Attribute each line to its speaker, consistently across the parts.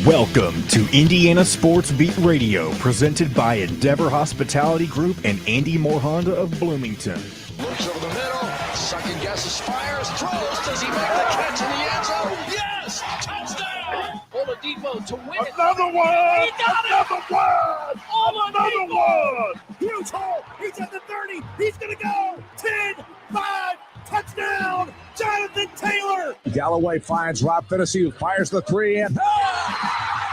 Speaker 1: Welcome to Indiana Sports Beat Radio, presented by Endeavor Hospitality Group and Andy Moore Honda of Bloomington.
Speaker 2: Looks over the middle, second guesses, fires, throws. Does he make the catch in the end zone? Yes! Touchdown! Oladipo to win it.
Speaker 3: Another one!
Speaker 2: He got
Speaker 3: Another one!
Speaker 2: Oladipo!
Speaker 3: Another one! Huge hole! He's at the 30! He's gonna go! 10, 5, touchdown! Jonathan Taylor!
Speaker 4: Galloway finds Rob Finnessy, who fires the three, and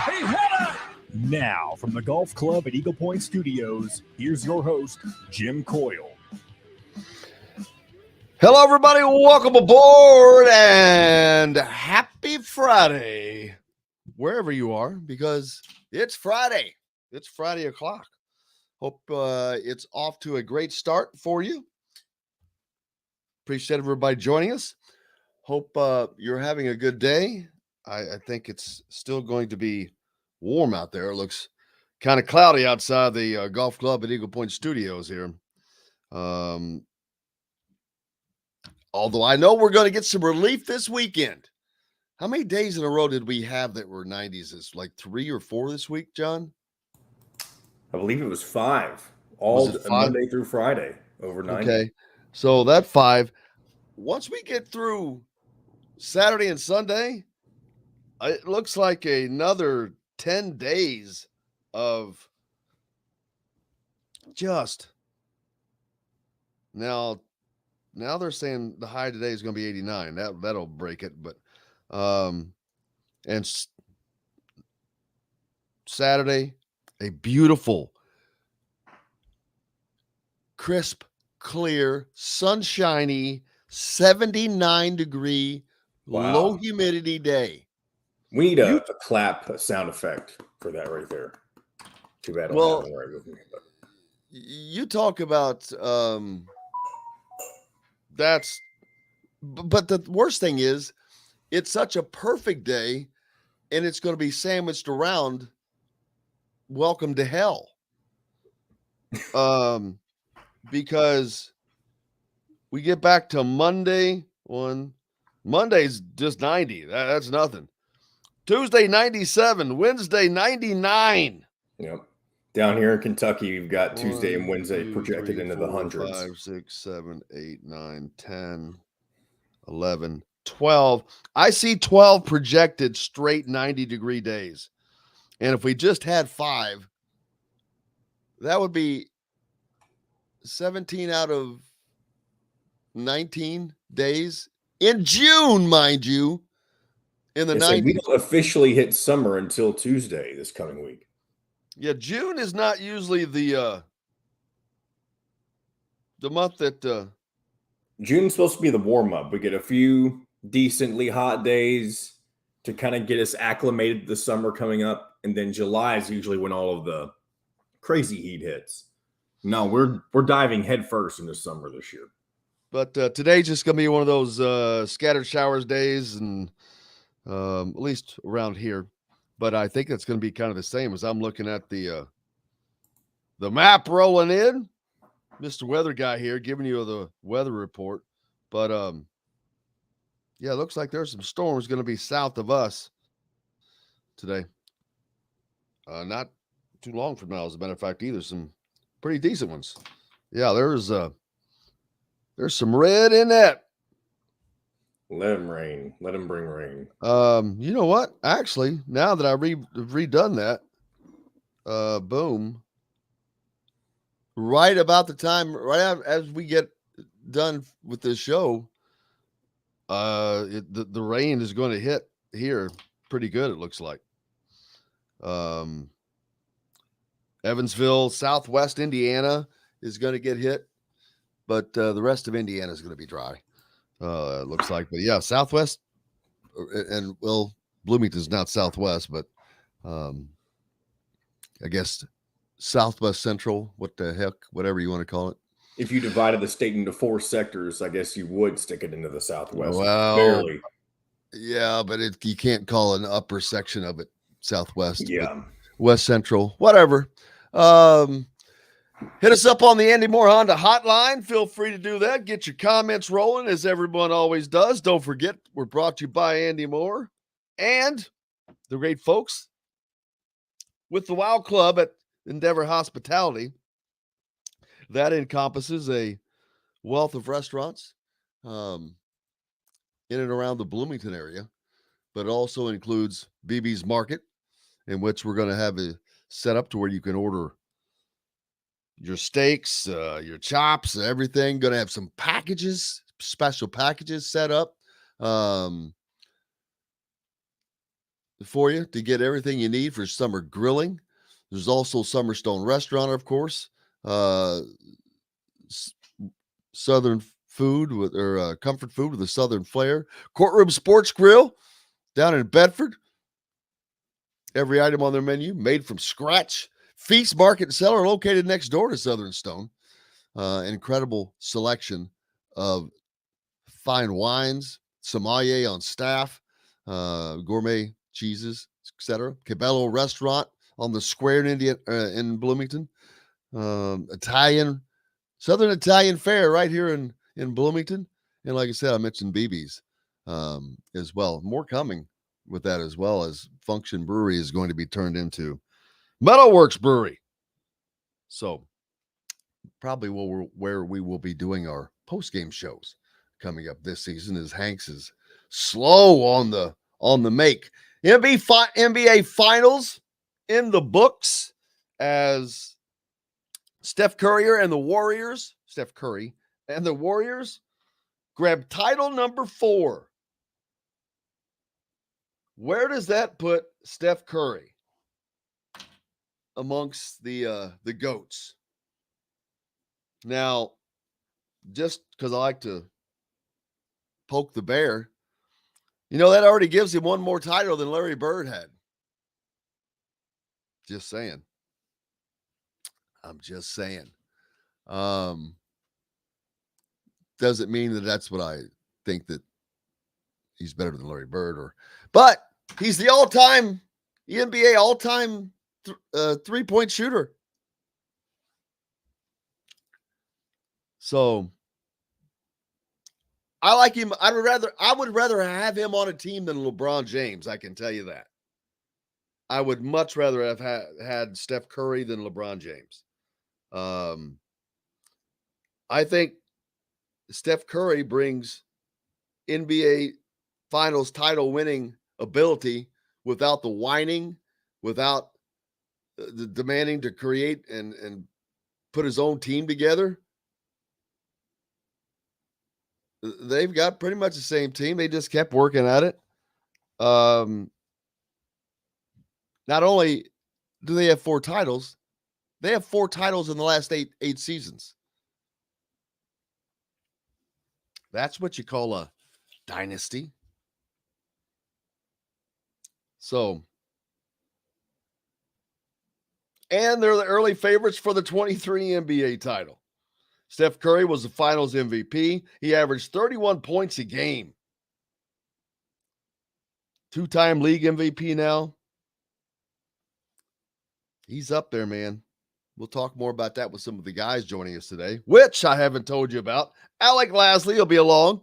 Speaker 3: He hit it!
Speaker 1: Now, from the Golf Club at Eagle Point Studios, here's your host, Jim Coyle.
Speaker 5: Hello, everybody. Welcome aboard and happy Friday, wherever you are, because it's Friday. It's Friday o'clock. Hope it's off to a great start for you. Appreciate everybody joining us. Hope you're having a good day. I think it's still going to be warm out there. It looks kind of cloudy outside the golf club at Eagle Point Studios here. Although I know we're going to get some relief this weekend. How many days in a row did we have that were 90s? It's like 3 or 4 this week, John?
Speaker 6: I believe it was 5. All Monday through Friday, over 90.
Speaker 5: Okay. So that 5. Once we get through Saturday and Sunday, it looks like another 10 days of just now they're saying the high today is going to be 89. That'll break it, but and Saturday, a beautiful, crisp, clear, sunshiny, 79-degree, low humidity day.
Speaker 6: We need a clap sound effect for that right there. Too bad I don't have it right with me. But.
Speaker 5: You talk about but the worst thing is it's such a perfect day and it's going to be sandwiched around welcome to hell. Because we get back to Monday. Monday's just 90. That's nothing. Tuesday 97, Wednesday 99.
Speaker 6: Yep. Down here in Kentucky, we've got Tuesday and Wednesday projected into the hundreds.
Speaker 5: 5, 6, 7, 8, 9, 10, 11, 12. I see 12 projected straight 90-degree days. And if we just had 5, that would be 17 out of 19 days in June, mind you, in the 90s.
Speaker 6: We don't officially hit summer until Tuesday this coming week.
Speaker 5: Yeah, June is not usually the month that
Speaker 6: June's supposed to be the warm-up. We get a few decently hot days to kind of get us acclimated to the summer coming up, and then July is usually when all of the crazy heat hits. No, we're diving headfirst into summer this year.
Speaker 5: But today's just going to be one of those scattered showers days, and at least around here. But I think it's going to be kind of the same as I'm looking at the map rolling in. Mr. Weather Guy here giving you the weather report. But, yeah, it looks like there's some storms going to be south of us today. Not too long from now, as a matter of fact, either. Some pretty decent ones. Yeah, there's some red in that.
Speaker 6: Let him rain. Let him bring rain.
Speaker 5: You know what? Actually, now that I redone that, boom. Right about the time, as we get done with this show, the rain is going to hit here pretty good. It looks like. Evansville, Southwest Indiana is going to get hit, but the rest of Indiana is going to be dry. It looks like, but yeah, Southwest and Bloomington's not Southwest, but I guess Southwest Central, what the heck, whatever you want to call it.
Speaker 6: If you divided the state into 4 sectors, I guess you would stick it into the Southwest.
Speaker 5: Well,
Speaker 6: barely.
Speaker 5: Yeah, but you can't call an upper section of it Southwest.
Speaker 6: Yeah.
Speaker 5: West Central, whatever. Hit us up on the Andy Moore Honda hotline. Feel free to do that. Get your comments rolling, as everyone always does. Don't forget, we're brought to you by Andy Moore and the great folks with the Wow Club at Endeavor Hospitality, that encompasses a wealth of restaurants in and around the Bloomington area, but it also includes BB's Market, in which we're going to have a setup to where you can order your steaks, your chops, everything. Going to have some packages, special packages set up for you to get everything you need for summer grilling. There's also Summerstone Restaurant, of course, Southern food with or comfort food with a Southern flair. Courtroom Sports Grill down in Bedford. Every item on their menu made from scratch. Feast Market and Cellar located next door to Southern Stone. Incredible selection of fine wines, sommelier on staff, gourmet cheeses, etc. Cabello Restaurant on the square in Bloomington. Southern Italian Fare right here in Bloomington. And like I said, I mentioned BB's as well. More coming with that, as well as Function Brewery is going to be turned into Metalworks Brewery. So probably where we will be doing our post-game shows coming up this season, as Hanks is slow on the make. NBA Finals in the books as Steph Curry and the Warriors grab title number 4. Where does that put Steph Curry amongst the GOATs? Now, just because I like to poke the bear, that already gives him one more title than Larry Bird had. Just saying. I'm just saying. Doesn't mean that that's what I think that he's better than Larry Bird, but he's the NBA all-time 3-point shooter. So I like him. I would rather have him on a team than LeBron James. I can tell you that. I would much rather have had Steph Curry than LeBron James. I think Steph Curry brings NBA Finals title winning ability without the whining, without the demanding to create and put his own team together. They've got pretty much the same team. They just kept working at it. Not only do they have 4 titles, they have 4 titles in the last eight seasons. That's what you call a dynasty. So, and they're the early favorites for the 23 NBA title. Steph Curry was the Finals MVP. He averaged 31 points a game. 2-time league MVP now. He's up there, man. We'll talk more about that with some of the guys joining us today, which I haven't told you about. Alec Lasley will be along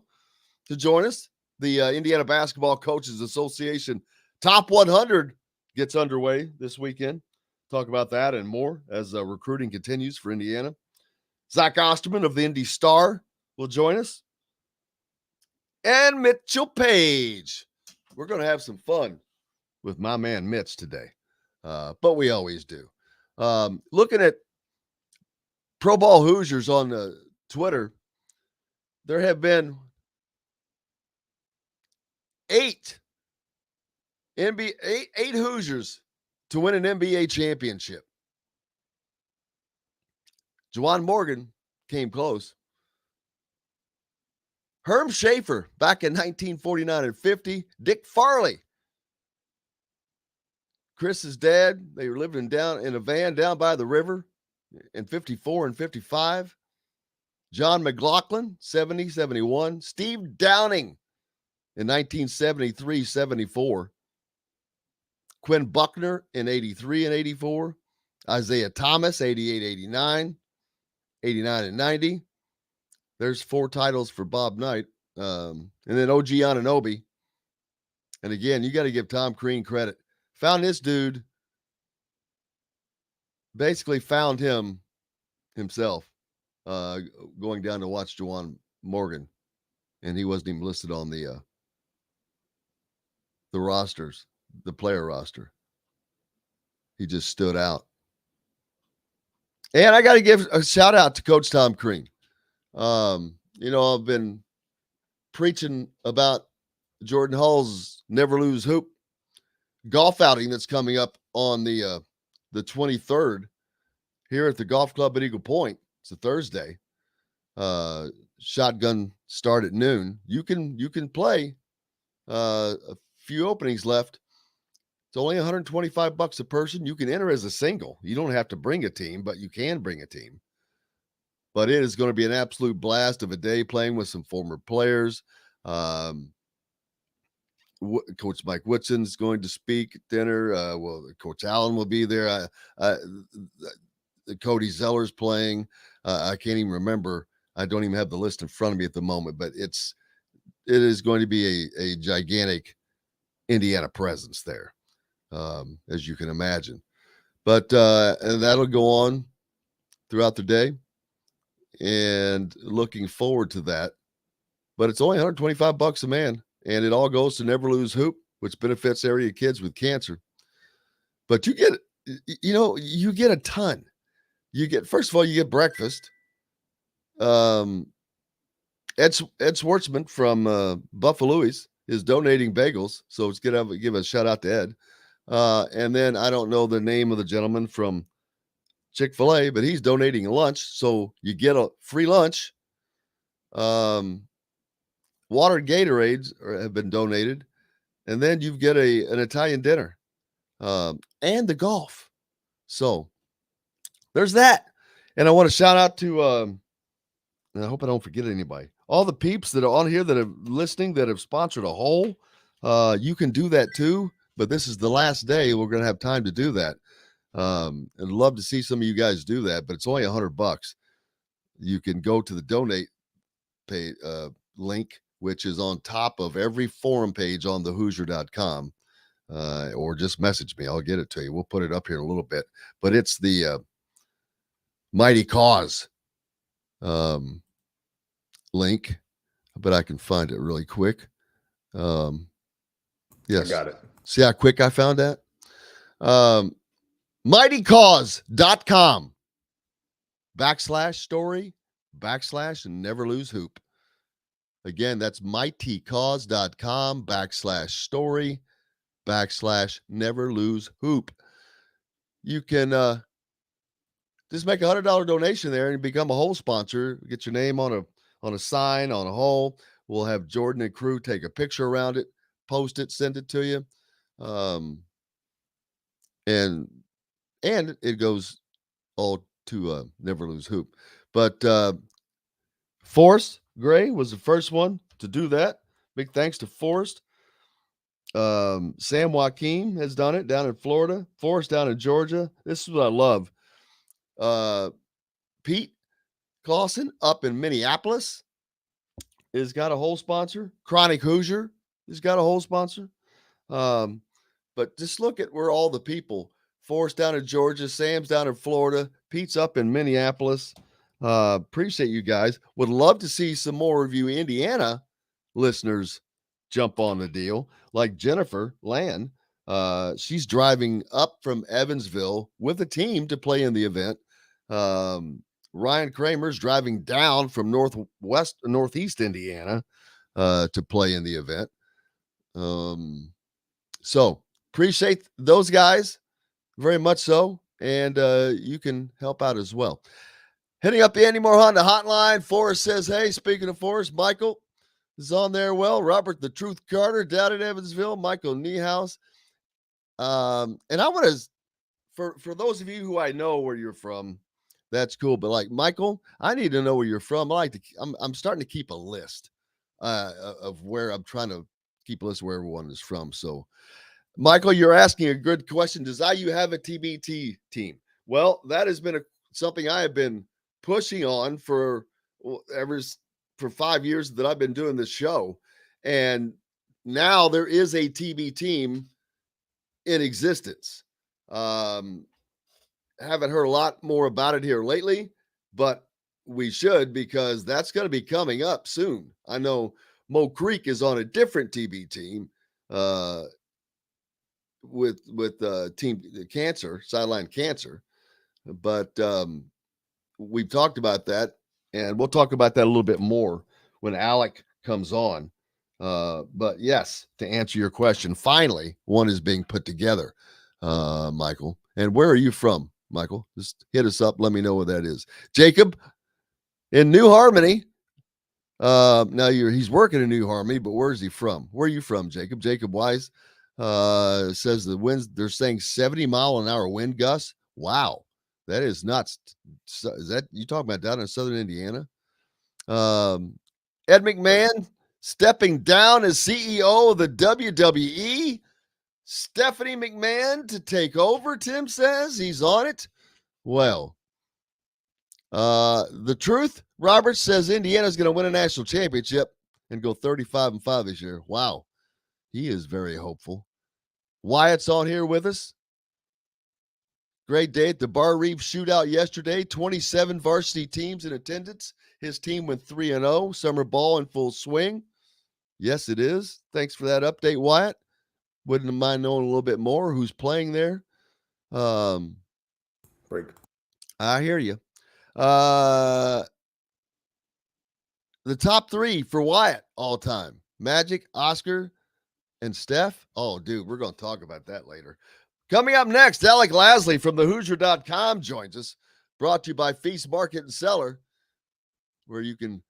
Speaker 5: to join us. The Indiana Basketball Coaches Association Top 100 gets underway this weekend. Talk about that and more as recruiting continues for Indiana. Zach Osterman of the Indy Star will join us. And Mitcha Paige. We're going to have some fun with my man Mitch today. But we always do. Looking at Pro Ball Hoosiers on Twitter, there have been 8 Hoosiers to win an NBA championship. Juwan Morgan came close. Herm Schaefer back in 1949 and 50. Dick Farley, Chris's dad, they were living in a van down by the river in 54 and 55. John McLaughlin, 70, 71. Steve Downing in 1973-74. Quinn Buckner in 83 and 84. Isaiah Thomas, 88, 89. 89 and 90. There's 4 titles for Bob Knight. And then OG Anunoby. And again, you got to give Tom Crean credit. Found this dude basically found himself going down to watch Juwan Morgan, and he wasn't even listed on the rosters, the player roster. He just stood out. And I got to give a shout out to Coach Tom Crean. I've been preaching about Jordan Hall's Never Lose Hoop golf outing that's coming up on the 23rd here at the golf club at Eagle Point. It's a Thursday. Shotgun start at noon. You can play. A few openings left. It's only $125 a person. You can enter as a single. You don't have to bring a team, but you can bring a team. But it is going to be an absolute blast of a day playing with some former players. Coach Mike Whitson's going to speak at dinner. Coach Allen will be there. Cody Zeller's playing. I can't even remember. I don't even have the list in front of me at the moment, but it is going to be a gigantic Indiana presence there, as you can imagine. But and that'll go on throughout the day, and looking forward to that. But it's only $125 a man, and it all goes to Never Lose Hoop, which benefits area kids with cancer. But you get a ton. First of all, you get breakfast. Ed Schwartzman from Buffalo's is donating bagels, so it's gonna give a shout out to Ed. And then I don't know the name of the gentleman from Chick-fil-A, but he's donating lunch, so you get a free lunch. Water and Gatorades have been donated, and then you get an Italian dinner, and the golf. So there's that. And I want to shout out to, and I hope I don't forget anybody, all the peeps that are on here that are listening, that have sponsored a hole. You can do that too, but this is the last day. We're going to have time to do that. I'd love to see some of you guys do that, but it's only $100. You can go to the donate pay link, which is on top of every forum page on thehoosier.com, or just message me. I'll get it to you. We'll put it up here in a little bit, but it's the Mighty Cause link, but I can find it really quick. Yes,
Speaker 6: I got it.
Speaker 5: See how quick I found that? mightycause.com /story/Never Lose Hoop. Again, that's mightycause.com /story/Never Lose Hoop. You can just make $100 donation there and become a hole sponsor. Get your name on a sign, on a hole. We'll have Jordan and crew take a picture around it, post it, send it to you. And it goes all to Never Lose Hoop. But Forrest Gray was the first one to do that. Big thanks to Forrest. Sam Joaquin has done it down in Florida. Forrest down in Georgia. This is what I love. Pete Clausen up in Minneapolis has got a whole sponsor. Chronic Hoosier has got a whole sponsor. But just look at where all the people, Forrest down in Georgia, Sam's down in Florida, Pete's up in Minneapolis. Appreciate you guys. Would love to see some more of you Indiana listeners jump on the deal, like Jennifer Land. She's driving up from Evansville with a team to play in the event. Ryan Kramer's driving down from northeast Indiana to play in the event. So appreciate those guys very much so, and you can help out as well. Hitting up the Andy Moore Honda hotline. Forrest says, hey, speaking of Forrest, Michael is on there. Well, Robert the Truth Carter down in Evansville, Michael Niehaus. And I want to, for those of you who I know where you're from, that's cool. But like Michael, I need to know where you're from. I'm starting to keep a list of where I'm trying to keep a list of where everyone is from. So Michael, you're asking a good question. Does IU have a TBT team? Well, that has been something I have been pushing on for 5 years that I've been doing this show. And now there is a TB team in existence. haven't heard a lot more about it here lately, but we should, because that's going to be coming up soon. I know Mo Creek is on a different TB team with team cancer, sideline cancer, but we've talked about that, and we'll talk about that a little bit more when Alec comes on. But yes, to answer your question, finally, one is being put together, Michael. And where are you from, Michael? Just hit us up. Let me know where that is. Jacob in New Harmony. Now he's working in New Harmony, but where is he from? Where are you from, Jacob? Jacob Wise says the winds, they're saying 70-mile-an-hour wind gusts. Wow. That is nuts. Is that you talking about down in southern Indiana? Ed McMahon stepping down as CEO of the WWE. Stephanie McMahon to take over, Tim says. He's on it. Well, the truth, Robert says Indiana's going to win a national championship and go 35-5 this year. Wow. He is very hopeful. Wyatt's on here with us. Great day at the Bar Reef shootout yesterday. 27 varsity teams in attendance. His team went 3-0. Summer ball in full swing. Yes, it is. Thanks for that update, Wyatt. Wouldn't mind knowing a little bit more who's playing there.
Speaker 6: Break.
Speaker 5: I hear you. The top three for Wyatt all time: Magic, Oscar, and Steph. Oh, dude, we're going to talk about that later. Coming up next, Alec Lasley from thehoosier.com joins us, brought to you by Feast Market and Cellar, where you can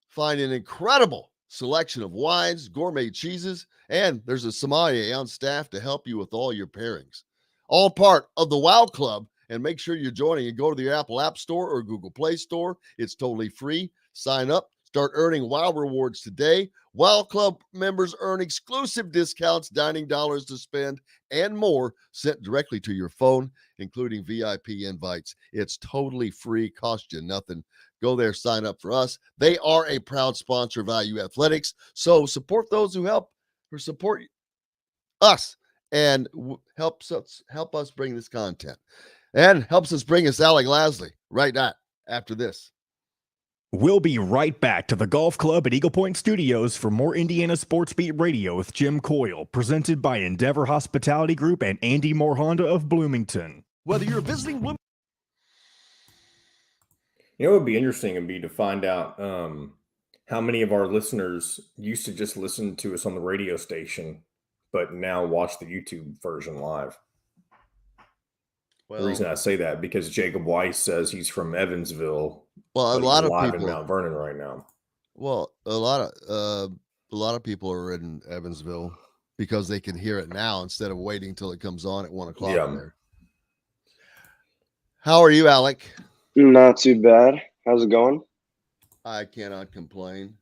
Speaker 5: find an incredible selection of wines, gourmet cheeses, and there's a sommelier on staff to help you with all your pairings. All part of the Wow Club, and make sure you're joining and go to the Apple App Store or Google Play Store. It's totally free. Sign up. Start earning Wow rewards today. Wow Club members earn exclusive discounts, dining dollars to spend, and more sent directly to your phone, including VIP invites. It's totally free, cost you nothing. Go there, sign up for us. They are a proud sponsor of IU Athletics, so support those who help or support us and help us bring this content, and helps us bring us Alec Lasley right after this.
Speaker 1: We'll be right back to the Golf Club at Eagle Point Studios for more Indiana Sports Beat Radio with Jim Coyle, presented by Endeavor Hospitality Group and Andy Moore Honda of Bloomington.
Speaker 5: Whether you're visiting Bloomington,
Speaker 6: You know, it would be interesting would be to find out how many of our listeners used to just listen to us on the radio station, but now watch the YouTube version live.
Speaker 5: well,
Speaker 6: The reason I say that because Jacob Weiss says he's from Evansville.
Speaker 5: well, a
Speaker 6: but
Speaker 5: lot
Speaker 6: he's
Speaker 5: of
Speaker 6: live
Speaker 5: people,
Speaker 6: in Mount Vernon right now.
Speaker 5: well, a lot of people are in Evansville because they can hear it now instead of waiting till it comes on at 1:00
Speaker 6: Yeah.
Speaker 5: there. How are you, Alec?
Speaker 7: Not too bad. How's it going?
Speaker 5: I cannot complain.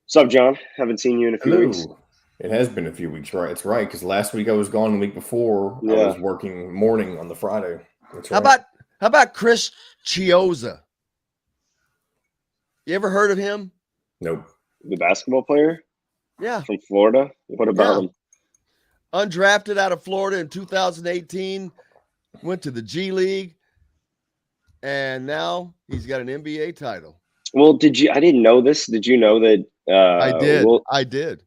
Speaker 7: What's up, John? Haven't seen you in a few weeks.
Speaker 6: Hello. It has been a few weeks, right? It's right, because last week I was gone. The week before I
Speaker 7: Yeah.
Speaker 6: was working morning on the Friday. That's
Speaker 5: How
Speaker 6: right.
Speaker 5: about Chris Chiozza? You ever heard of him?
Speaker 6: Nope.
Speaker 7: The basketball player
Speaker 5: Yeah.
Speaker 7: from Florida? What about him?
Speaker 5: Undrafted out of Florida in 2018, went to the G League, and now he's got an NBA title.
Speaker 7: Well, I didn't know this. Did you know that?
Speaker 5: I did.
Speaker 7: Well,
Speaker 5: I did.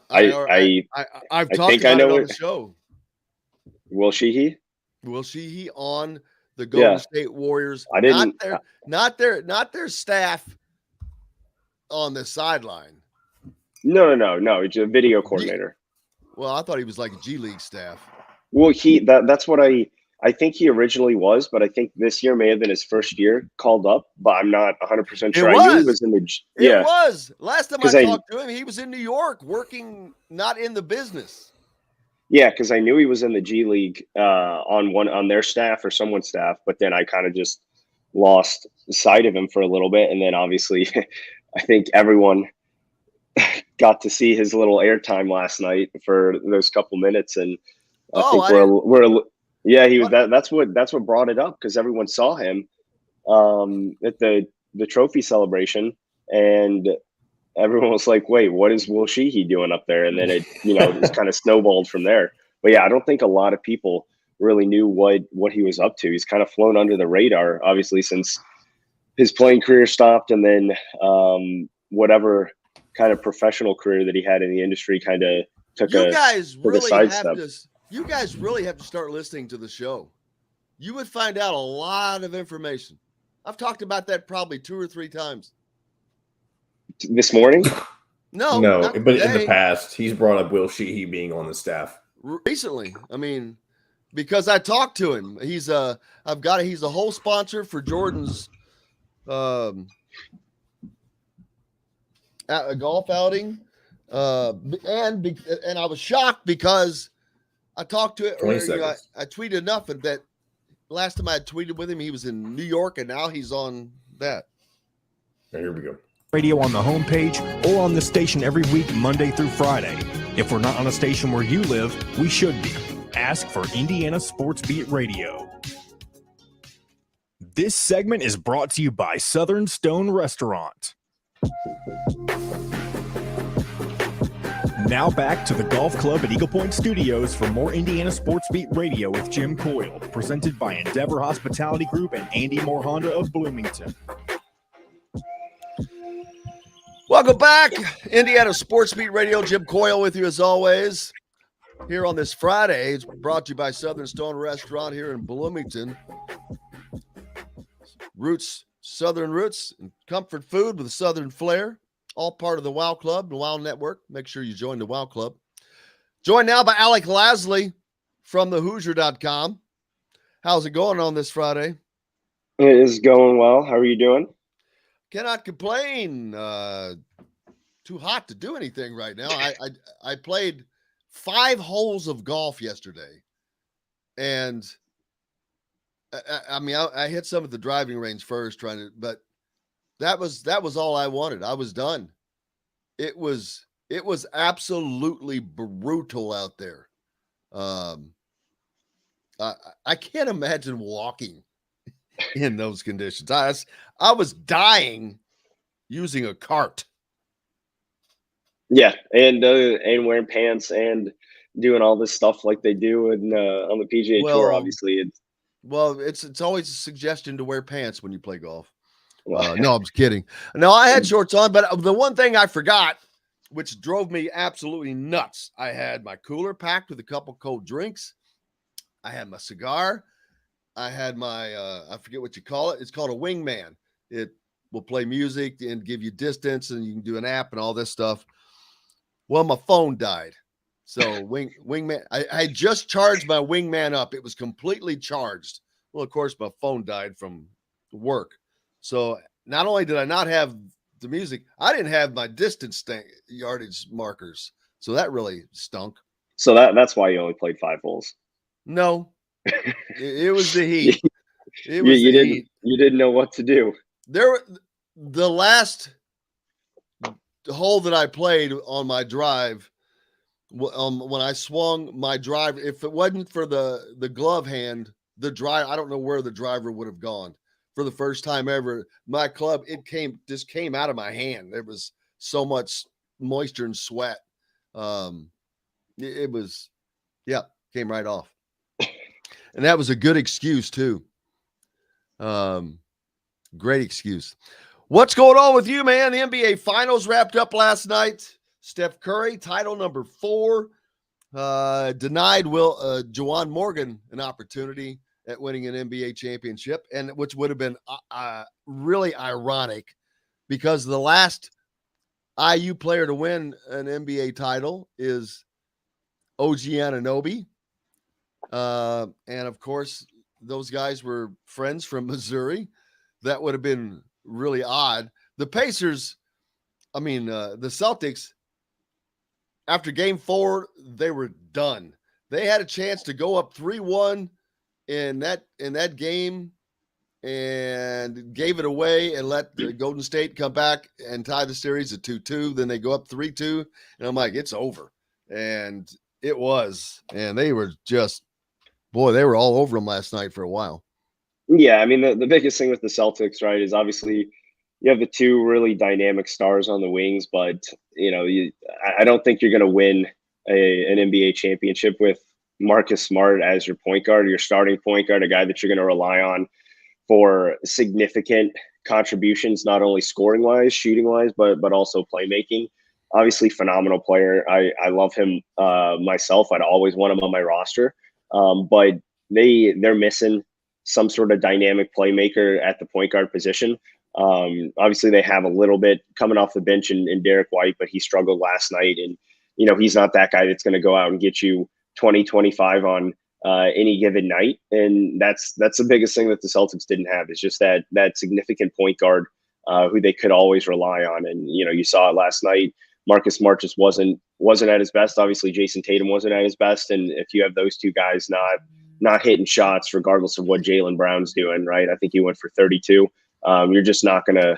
Speaker 7: I've
Speaker 5: I've talked
Speaker 7: think I
Speaker 5: about it
Speaker 7: know
Speaker 5: on
Speaker 7: it.
Speaker 5: the show.
Speaker 7: Will Sheehy?
Speaker 5: Will Sheehy on the Golden
Speaker 7: Yeah.
Speaker 5: State Warriors?
Speaker 7: I didn't.
Speaker 5: Not their staff on the sideline.
Speaker 7: No. He's a video coordinator.
Speaker 5: Well, I thought he was like a G League staff.
Speaker 7: Well, that's what I think he originally was, but I think this year may have been his first year called up, but I'm not 100% sure. I knew he was in the
Speaker 5: It was. Last time I
Speaker 7: 'Cause I-
Speaker 5: talked to him, he was in New York working, not in the business.
Speaker 7: Yeah, because I knew he was in the G League on their staff or someone's staff, but then I kind of just lost sight of him for a little bit, and then obviously, I think everyone got to see his little airtime last night for those couple minutes, and I think he was. That's what brought it up because everyone saw him at the trophy celebration, and everyone was like, wait, what is Will Sheehy doing up there? And then it, it's kind of snowballed from there. But yeah, I don't think a lot of people really knew what he was up to. He's kind of flown under the radar, obviously, since his playing career stopped, and then whatever kind of professional career that he had in the industry kind of took
Speaker 5: You
Speaker 7: a
Speaker 5: guys really
Speaker 7: sidestep.
Speaker 5: You guys really have to start listening to the show. You would find out a lot of information. I've talked about that probably 2 or 3 times.
Speaker 7: This morning?
Speaker 6: No,
Speaker 5: not
Speaker 6: but in
Speaker 5: today.
Speaker 6: the past, he's brought up Will Sheehy being on the staff.
Speaker 5: Recently, I mean, because I talked to him. He's a whole sponsor for Jordan's a golf outing. And I was shocked because I talked to it. I tweeted enough that last time I had tweeted with him, he was in New York, and now he's on that.
Speaker 6: Here we go.
Speaker 1: Radio on the homepage or on the station every week, Monday through Friday. If we're not on a station where you live, we should be. Ask for Indiana Sports Beat Radio. This segment is brought to you by Southern Stone Restaurant. Now back to the Golf Club at Eagle Point Studios for more Indiana Sports Beat Radio with Jim Coyle, presented by Endeavor Hospitality Group and Andy Moore Honda of Bloomington.
Speaker 5: Welcome back, Indiana Sports Beat Radio. Jim Coyle with you as always. Here on this Friday, it's brought to you by Southern Stone Restaurant here in Bloomington. Southern roots, and comfort food with a Southern flair. All part of the WOW Club, the WOW Network. Make sure you join the WOW Club. Joined now by Alec Lasley from thehoosier.com. How's it going on this Friday?
Speaker 7: It is going well. How are you doing?
Speaker 5: Cannot complain. Too hot to do anything right now. I played 5 holes of golf yesterday, and I hit some at the driving range first, but that was all I wanted. I was done. It was absolutely brutal out there. I can't imagine walking in those conditions. I was dying using a cart.
Speaker 7: Yeah, and wearing pants and doing all this stuff like they do on the PGA Tour. Obviously,
Speaker 5: it's always a suggestion to wear pants when you play golf. No, I'm just kidding. No, I had shorts on, but the one thing I forgot, which drove me absolutely nuts, I had my cooler packed with a couple cold drinks. I had my cigar. I had my, I forget what you call it. It's called a wingman. It will play music and give you distance, and you can do an app and all this stuff. Well, my phone died. So wingman, I had just charged my wingman up. It was completely charged. Well, of course, my phone died from work. So not only did I not have the music, I didn't have my distance yardage markers. So that really stunk.
Speaker 7: So that's why you only played 5 holes.
Speaker 5: No, it was the heat. It was
Speaker 7: you didn't know what to do.
Speaker 5: The last hole that I played on my drive, when I swung my drive, if it wasn't for the glove hand, the drive, I don't know where the driver would have gone. For the first time ever, my club, just came out of my hand. There was so much moisture and sweat. It was, came right off. And that was a good excuse too. Great excuse. What's going on with you, man? The NBA Finals wrapped up last night. Steph Curry, title number 4, denied Juwan Morgan an opportunity at winning an NBA championship, and which would have been really ironic because the last IU player to win an NBA title is OG Anunoby. And of course, those guys were friends from Missouri. That would have been really odd. The Pacers, the Celtics, after game 4, they were done. They had a chance to go up 3-1 in that game and gave it away and let the Golden State come back and tie the series at 2-2. Then they go up 3-2, and I'm like, it's over. And it was. And they were just, they were all over them last night for a while.
Speaker 7: Yeah, I mean, the biggest thing with the Celtics, right, is obviously, the two really dynamic stars on the wings, but I don't think you're going to win an NBA championship with Marcus Smart as your point guard, your starting point guard, a guy that you're going to rely on for significant contributions, not only scoring wise, shooting wise, but also playmaking. Obviously, phenomenal player. I love him myself. I'd always want him on my roster, but they're missing some sort of dynamic playmaker at the point guard position. Obviously, they have a little bit coming off the bench in Derek White, but he struggled last night, and he's not that guy that's going to go out and get you 20, 25 on any given night. And that's the biggest thing that the Celtics didn't have, is just that significant point guard who they could always rely on. And you saw it last night. Marcus Smart just wasn't at his best. Obviously, Jason Tatum wasn't at his best, and if you have those two guys not hitting shots, regardless of what Jaylen Brown's doing, right? I think he went for 32. You're just not gonna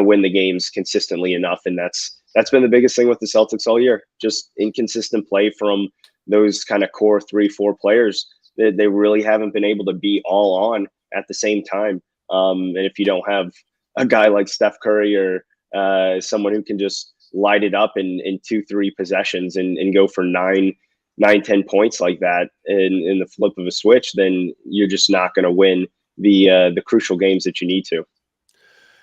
Speaker 7: win the games consistently enough, and that's been the biggest thing with the Celtics all year. Just inconsistent play from those kind of core 3-4 players. They really haven't been able to be all on at the same time. And if you don't have a guy like Steph Curry or someone who can just light it up in 2-3 possessions and go for 9-10 points like that in the flip of a switch, then you're just not going to win the crucial games that you need to.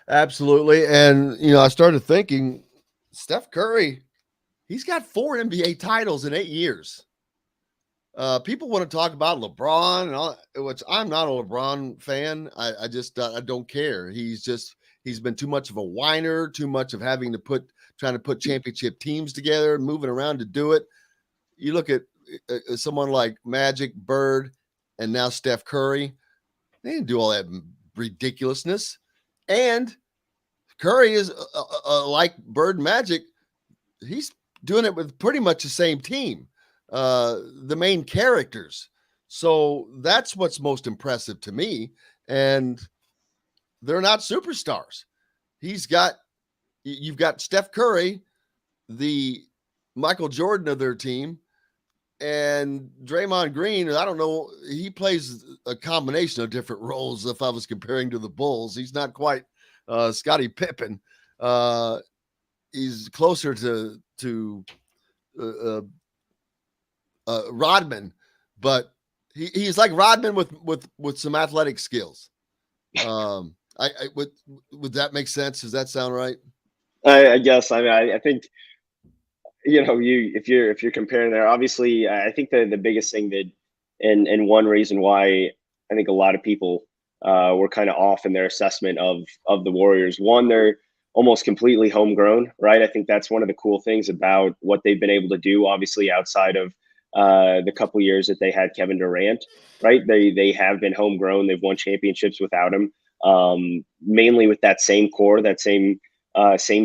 Speaker 5: Absolutely. And, I started thinking, Steph Curry, he's got 4 NBA titles in 8 years. People want to talk about LeBron and all, which I'm not a LeBron fan. I just I don't care. He's been too much of a whiner, too much of trying to put championship teams together, moving around to do it. You look at someone like Magic, Bird, and now Steph Curry. They didn't do all that ridiculousness. And Curry is like Bird and Magic. He's doing it with pretty much the same team, the main characters. So that's what's most impressive to me. And they're not superstars. You've got Steph Curry, the Michael Jordan of their team, and Draymond Green. I don't know. He plays a combination of different roles. If I was comparing to the Bulls, he's not quite Scottie Pippen. He's closer to Rodman, but he's like Rodman with some athletic skills. Would that make sense? Does that sound right?
Speaker 7: I guess. I mean, I think if you're comparing there, obviously, I think the biggest thing that, and one reason why I think a lot of people were kind of off in their assessment of the Warriors. One, they're almost completely homegrown, right? I think that's one of the cool things about what they've been able to do. Obviously, outside of the couple years that they had Kevin Durant, right? They have been homegrown. They've won championships without him, mainly with that same core, that same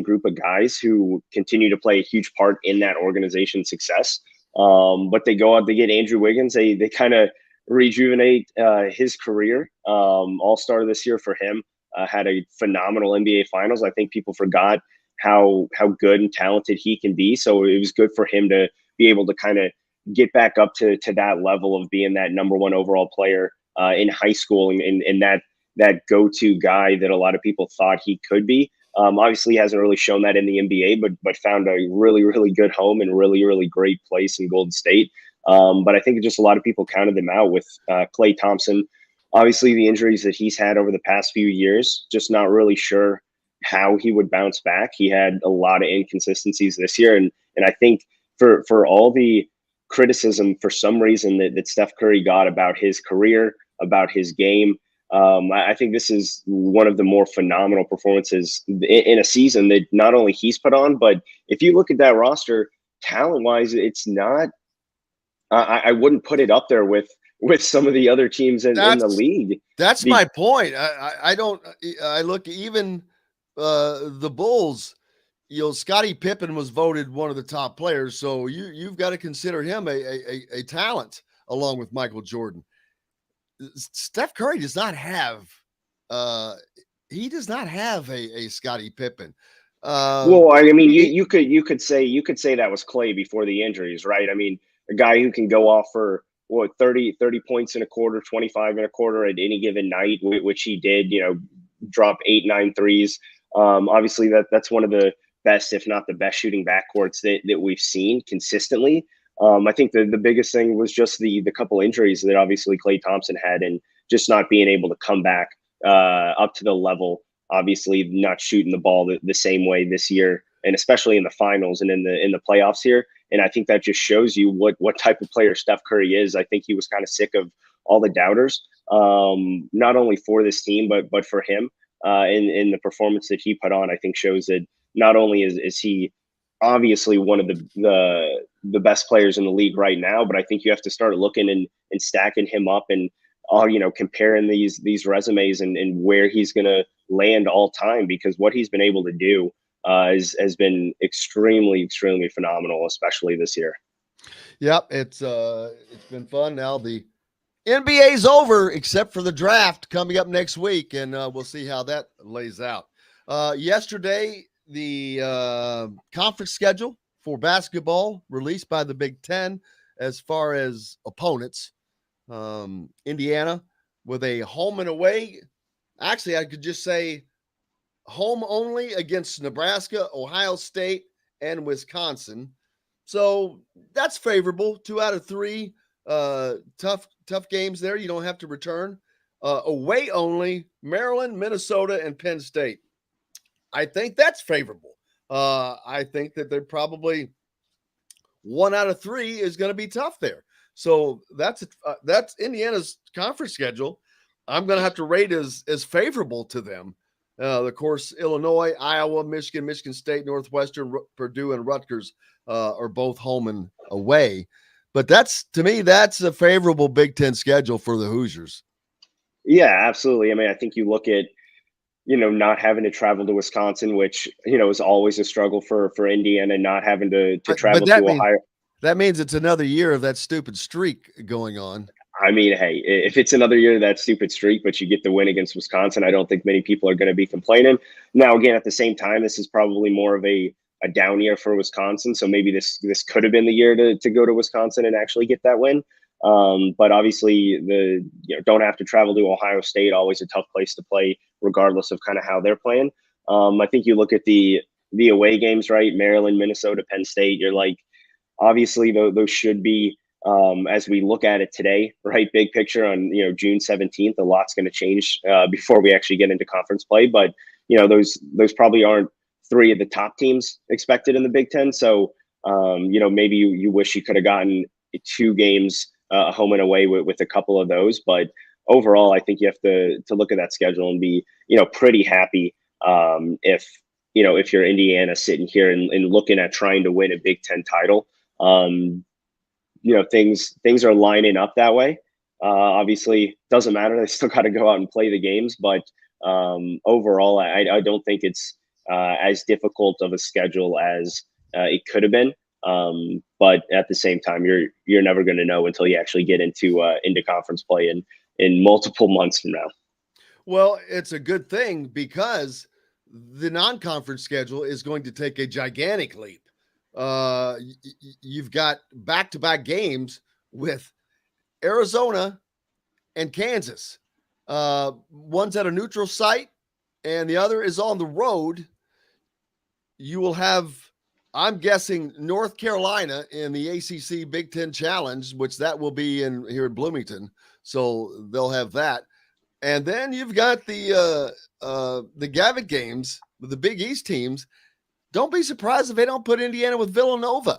Speaker 7: group of guys who continue to play a huge part in that organization's success. But they go out, they get Andrew Wiggins. They kind of rejuvenate his career. All-star this year for him. Had a phenomenal NBA Finals. I think people forgot how good and talented he can be. So it was good for him to be able to kind of get back up to that level of being that number 1 overall player in high school and that go-to guy that a lot of people thought he could be. Obviously, he hasn't really shown that in the NBA, but found a really, really good home and really, really great place in Golden State. But I think just a lot of people counted them out with Klay Thompson. Obviously, the injuries that he's had over the past few years, just not really sure how he would bounce back. He had a lot of inconsistencies this year. And I think for all the criticism, for some reason, that Steph Curry got about his career, about his game, I think this is one of the more phenomenal performances in a season that not only he's put on, but if you look at that roster, talent-wise, it's not I wouldn't put it up there with some of the other teams in the league.
Speaker 5: That's my point. I look even the Bulls. Scottie Pippen was voted one of the top players, so you've got to consider him a talent along with Michael Jordan. Steph Curry does not have a Scottie Pippen.
Speaker 7: Well, I mean, you could say that was Klay before the injuries, right? I mean, a guy who can go off for 30 points in a quarter, 25 in a quarter at any given night, which he did, drop 8-9 threes Obviously, that's one of the best, if not the best, shooting backcourts that we've seen consistently. I think the biggest thing was just the couple injuries that obviously Klay Thompson had, and just not being able to come back up to the level. Obviously, not shooting the ball the same way this year, and especially in the finals and in the playoffs here. And I think that just shows you what type of player Steph Curry is. I think he was kind of sick of all the doubters, not only for this team but for him. In the performance that he put on, I think shows that not only is he obviously one of the best players in the league right now, but I think you have to start looking and stacking him up and comparing these resumes and where he's going to land all time, because what he's been able to do has been extremely, extremely phenomenal, especially this year.
Speaker 5: Yep, it's been fun. Now the NBA's over, except for the draft coming up next week, and we'll see how that lays out. Yesterday, the conference schedule for basketball released by the Big Ten as far as opponents. Indiana with a home and away. Actually, I could just say home only against Nebraska, Ohio State, and Wisconsin. So that's favorable. 2 out of 3 tough games there. You don't have to return. Away only, Maryland, Minnesota, and Penn State. I think that's favorable. I think that they're probably 1 out of 3 is going to be tough there. So that's Indiana's conference schedule. I'm going to have to rate as favorable to them. Of course, Illinois, Iowa, Michigan State, Northwestern, Purdue, and Rutgers are both home and away. But to me, that's a favorable Big Ten schedule for the Hoosiers.
Speaker 7: Yeah, absolutely. I mean, I think you look at, not having to travel to Wisconsin, which, is always a struggle for Indiana, not having to travel to Ohio.
Speaker 5: That means it's another year of that stupid streak going on.
Speaker 7: I mean, hey, if it's another year of that stupid streak, but you get the win against Wisconsin, I don't think many people are going to be complaining. Now, again, at the same time, this is probably more of a down year for Wisconsin. So maybe this could have been the year to go to Wisconsin and actually get that win. But obviously, don't have to travel to Ohio State, always a tough place to play, regardless of kind of how they're playing. I think you look at the away games, right? Maryland, Minnesota, Penn State, you're like, obviously, those should be, as we look at it today, right? Big picture on, June 17th, a lot's going to change before we actually get into conference play. But, those probably aren't 3 of the top teams expected in the Big Ten. So, maybe you wish you could have gotten 2 games home and away with a couple of those. But overall, I think you have to look at that schedule and be, pretty happy if you're Indiana sitting here and looking at trying to win a Big Ten title. Things are lining up that way. Obviously, doesn't matter. They still got to go out and play the games. But overall, I don't think it's as difficult of a schedule as it could have been. But at the same time, you're never going to know until you actually get into conference play in multiple months from now.
Speaker 5: Well, it's a good thing because the non-conference schedule is going to take a gigantic leap. You've got back-to-back games with Arizona and Kansas. One's at a neutral site and the other is on the road. You will have, I'm guessing, North Carolina in the ACC Big Ten Challenge, which that will be here in Bloomington. So they'll have that. And then you've got the Gavitt games with the Big East teams. Don't be surprised if they don't put Indiana with Villanova.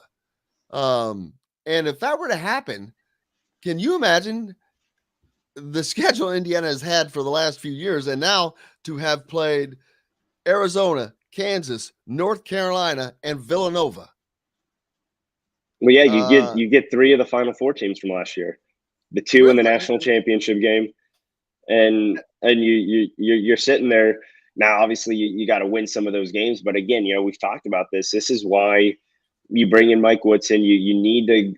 Speaker 5: And if that were to happen, can you imagine the schedule Indiana has had for the last few years, and now to have played Arizona, Kansas, North Carolina, and Villanova?
Speaker 7: Well, yeah, you get 3 of the Final Four teams from last year, the 2 in the national championship game, and you're sitting there. Now, obviously, you got to win some of those games. But again, we've talked about this. This is why you bring in Mike Woodson. You need to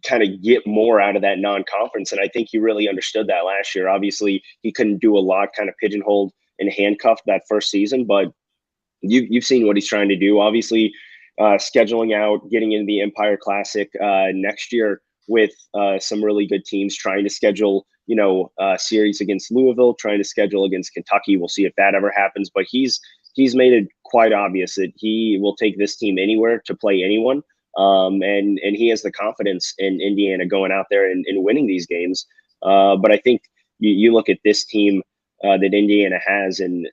Speaker 7: kind of get more out of that non-conference. And I think he really understood that last year. Obviously, he couldn't do a lot, kind of pigeonholed and handcuffed that first season. But you've seen what he's trying to do. Obviously, scheduling out, getting into the Empire Classic next year with some really good teams, trying to schedule series against Louisville, trying to schedule against Kentucky. We'll see if that ever happens. But he's he's made it quite obvious that he will take this team anywhere to play anyone. And he has the confidence in Indiana going out there and winning these games. But I think you look at this team that Indiana has, and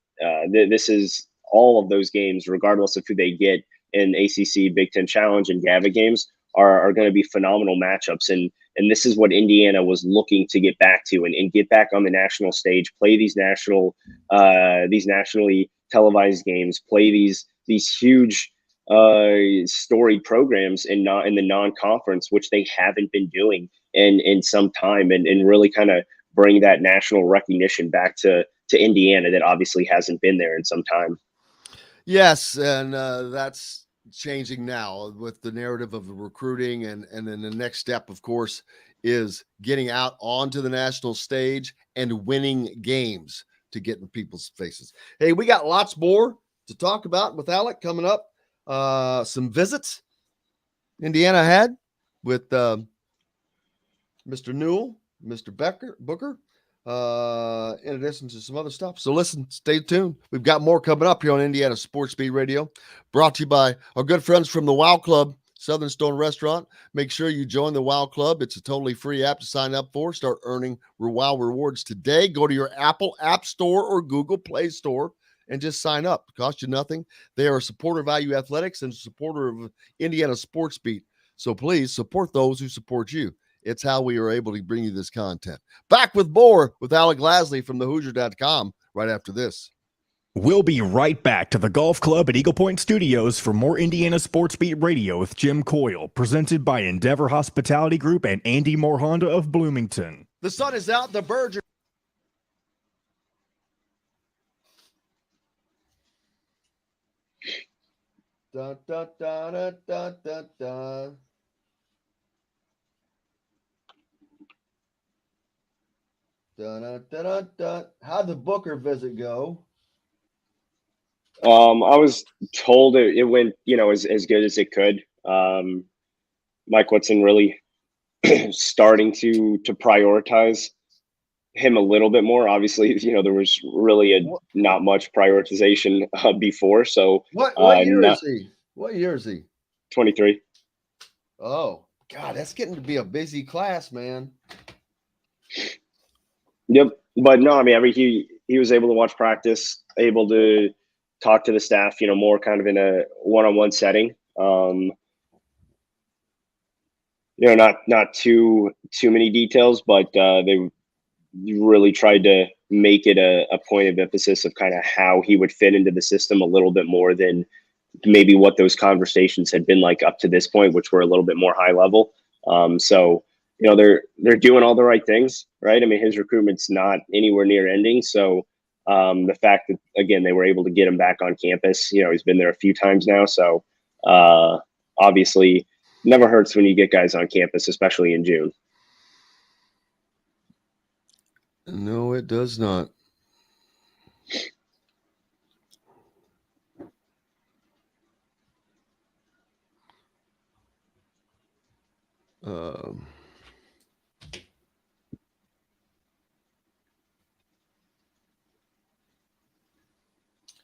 Speaker 7: this is all of those games, regardless of who they get in ACC, Big Ten Challenge, and GAVA games, are going to be phenomenal matchups. And this is what Indiana was looking to get back to, and get back on the national stage, play these nationally televised games, play these huge storied programs in the non-conference, which they haven't been doing in some time, and really kind of bring that national recognition back to Indiana that obviously hasn't been there in some time.
Speaker 5: Yes, and that's changing now with the narrative of the recruiting, and then the next step, of course, is getting out onto the national stage and winning games to get in people's faces. Hey, we got lots more to talk about with Alec coming up. Some visits Indiana had with Mr. Newell, Mr. Booker, in addition to some other stuff. So listen, stay tuned. We've got more coming up here on Indiana Sports Beat Radio, brought to you by our good friends from the Wow Club, Southern Stone Restaurant. Make sure you join the Wow Club. It's a totally free app to sign up for. Start earning Wow rewards today. Go to your Apple App Store or Google Play Store and just sign up. It costs you nothing. They are a supporter of IU Athletics and a supporter of Indiana Sports Beat. So please support those who support you. It's how we are able to bring you this content. Back with more with Alec Lasley from thehoosier.com right after this.
Speaker 1: We'll be right back to the golf club at Eagle Point Studios for more Indiana Sports Beat Radio with Jim Coyle, presented by Endeavor Hospitality Group and Andy Moore Honda of Bloomington.
Speaker 5: The sun is out. The birds are. Da, da, da, da, da, da, da. Da, da, da, da, da. How'd the Booker visit go?
Speaker 7: I was told it went, as good as it could. Mike Woodson really starting to prioritize him a little bit more. Obviously, there was really not much prioritization before. So
Speaker 5: what year is he? What year is he?
Speaker 7: 23.
Speaker 5: Oh God, that's getting to be a busy class, man.
Speaker 7: Yep, but no, I mean, he was able to watch practice, able to talk to the staff, more kind of in a one-on-one setting. Not too many details, but they really tried to make it a point of emphasis of kind of how he would fit into the system a little bit more than maybe what those conversations had been like up to this point, which were a little bit more high level. So they're doing all the right things, right? I mean, his recruitment's not anywhere near ending. So the fact that, again, they were able to get him back on campus, he's been there a few times now. So obviously never hurts when you get guys on campus, especially in June.
Speaker 5: No, it does not.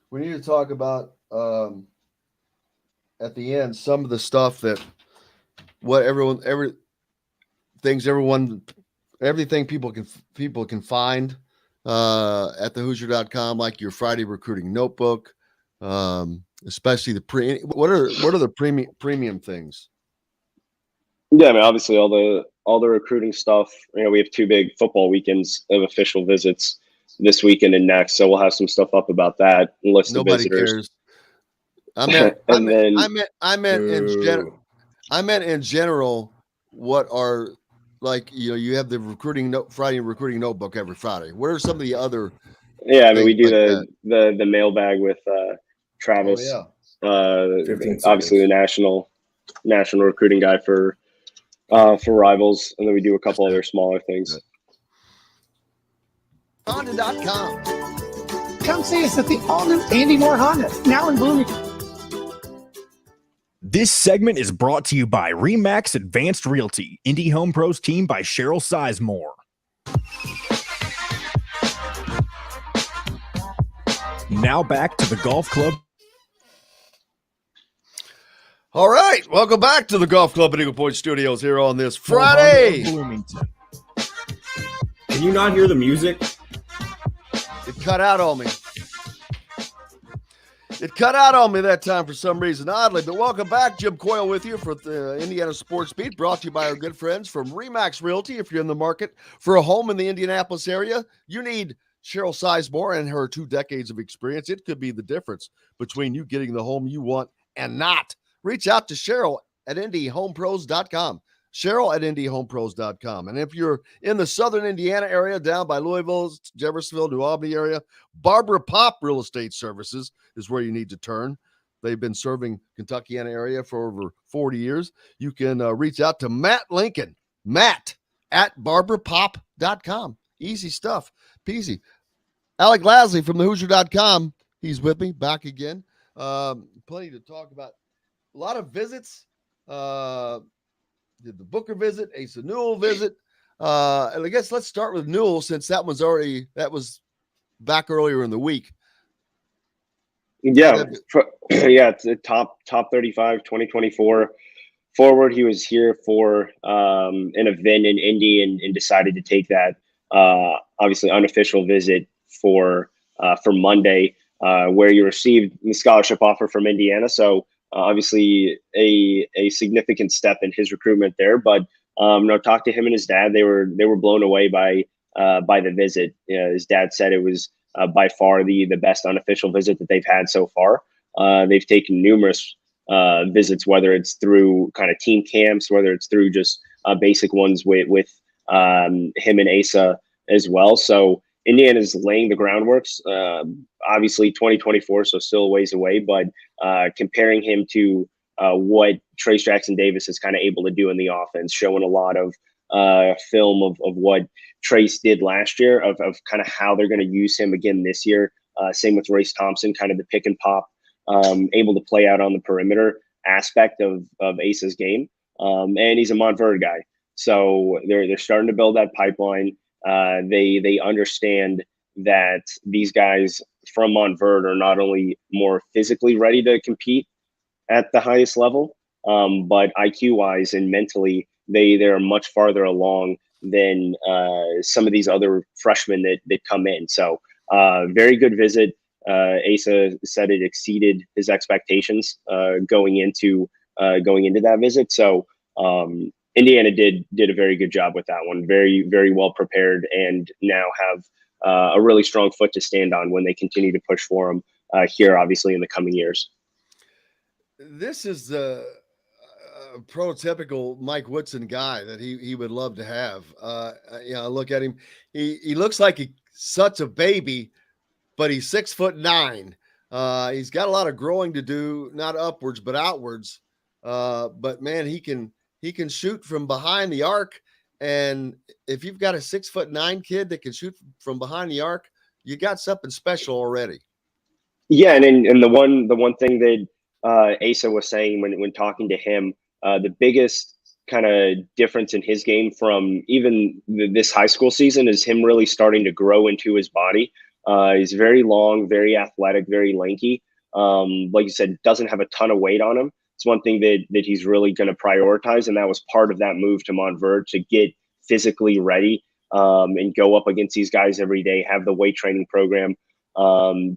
Speaker 5: We need to talk about at the end some of the stuff that everything people can find at thehoosier.com, like your Friday recruiting notebook, especially what are the premium things?
Speaker 7: Yeah, I mean, obviously all the recruiting stuff. We have 2 big football weekends of official visits this weekend and next, so we'll have some stuff up about that. List of visitors.
Speaker 5: Cares. I meant in general. What are, like, you have the Friday recruiting notebook every Friday. What are some of the other?
Speaker 7: Yeah, I mean, we do the mailbag with Travis.
Speaker 5: Oh, yeah.
Speaker 7: Obviously the national recruiting guy for Rivals, and then we do a couple other smaller things.
Speaker 5: Honda.com.
Speaker 3: Come see us at the all-new Andy Moore Honda, now in Bloomington.
Speaker 1: This segment is brought to you by RE/MAX Advanced Realty, Indy Home Pros team by Cheryl Sizemore. Now back to the golf club.
Speaker 5: All right, welcome back to the Golf Club at Eagle Point Studios here on this Friday.
Speaker 1: Bloomington.
Speaker 6: Can you not hear the music?
Speaker 5: It cut out on me. It cut out on me that time for some reason, oddly. But welcome back. Jim Coyle with you for the Indiana Sports Beat, brought to you by our good friends from RE/MAX Realty. If you're in the market for a home in the Indianapolis area, you need Cheryl Sizemore and her 2 decades of experience. It could be the difference between you getting the home you want and not. Reach out to Cheryl at IndyHomePros.com. Cheryl at IndyHomePros.com. And if you're in the southern Indiana area, down by Louisville, Jeffersonville, New Albany area, Barbara Pop Real Estate Services is where you need to turn. They've been serving Kentuckiana area for over 40 years. You can reach out to Matt Lincoln, Matt at BarbaraPop.com. Easy stuff. Peasy. Alec Lasley from thehoosier.com. He's with me back again. Plenty to talk about. A lot of visits. Did the Booker visit, Asa Newell visit. And I guess let's start with Newell, since that was back earlier in the week.
Speaker 7: Yeah. It's a top 35 2024 forward. He was here for an event in Indy and decided to take that obviously unofficial visit for Monday, where you received the scholarship offer from Indiana. So obviously a significant step in his recruitment there, but talk to him and his dad. They were blown away by the visit. His dad said it was by far the best unofficial visit that they've had so far. They've taken numerous visits, whether it's through kind of team camps, whether it's through just basic ones with him and Asa as well. So Indiana's laying the groundworks. Obviously 2024, so still a ways away, but comparing him to what Trace Jackson Davis is kind of able to do in the offense, showing a lot of film of what Trace did last year, of kind of how they're going to use him again this year. Same with Royce Thompson, kind of the pick and pop, able to play out on the perimeter aspect of Asa's game. And he's a Montverde guy. So they're starting to build that pipeline. They understand that these guys from Montverde are not only more physically ready to compete at the highest level, but IQ wise and mentally, they're much farther along than some of these other freshmen that come in. So very good visit. Asa said it exceeded his expectations going into that visit. So Indiana did a very good job with that one. Very, very well prepared, and now have a really strong foot to stand on when they continue to push for them here, obviously, in the coming years.
Speaker 5: This is the prototypical Mike Woodson guy that he would love to have. I look at him. He looks like he's such a baby, but he's 6'9". He's got a lot of growing to do, not upwards, but outwards. But man, he can shoot from behind the arc. And if you've got a 6'9" kid that can shoot from behind the arc, you got something special already.
Speaker 7: Yeah. And the one thing that Asa was saying when talking to him, the biggest kind of difference in his game from even this high school season is him really starting to grow into his body. He's very long, very athletic, very lanky. Like you said, doesn't have a ton of weight on him. It's one thing that he's really going to prioritize, and that was part of that move to Montverde, to get physically ready and go up against these guys every day, have the weight training program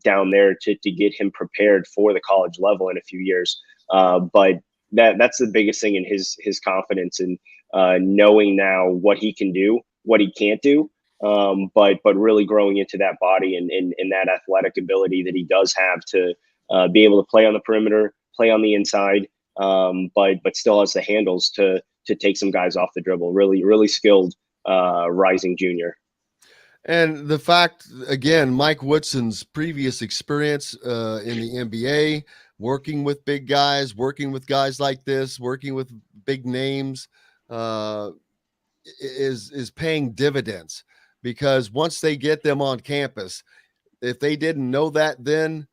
Speaker 7: down there to get him prepared for the college level in a few years. But that's the biggest thing in his confidence, and knowing now what he can do, what he can't do, but really growing into that body and that athletic ability that he does have to be able to play on the perimeter, play on the inside, but still has the handles to take some guys off the dribble. Really, really skilled rising junior.
Speaker 5: And the fact, again, Mike Woodson's previous experience in the NBA, working with big guys, working with guys like this, working with big names, is paying dividends, because once they get them on campus, if they didn't know that then,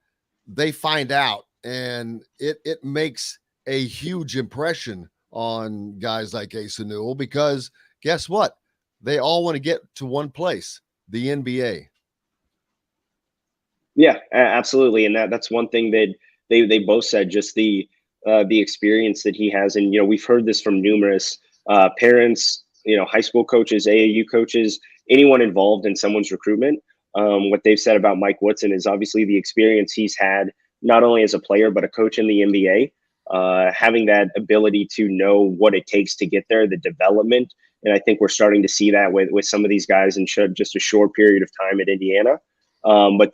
Speaker 5: they find out, and it makes a huge impression on guys like Asa Newell, because guess what? They all want to get to one place, the NBA.
Speaker 7: Yeah, absolutely. And that's one thing that they both said, just the experience that he has. And, we've heard this from numerous parents, high school coaches, AAU coaches, anyone involved in someone's recruitment. What they've said about Mike Woodson is obviously the experience he's had, not only as a player, but a coach in the NBA, having that ability to know what it takes to get there, the development. And I think we're starting to see that with some of these guys in just a short period of time at Indiana. But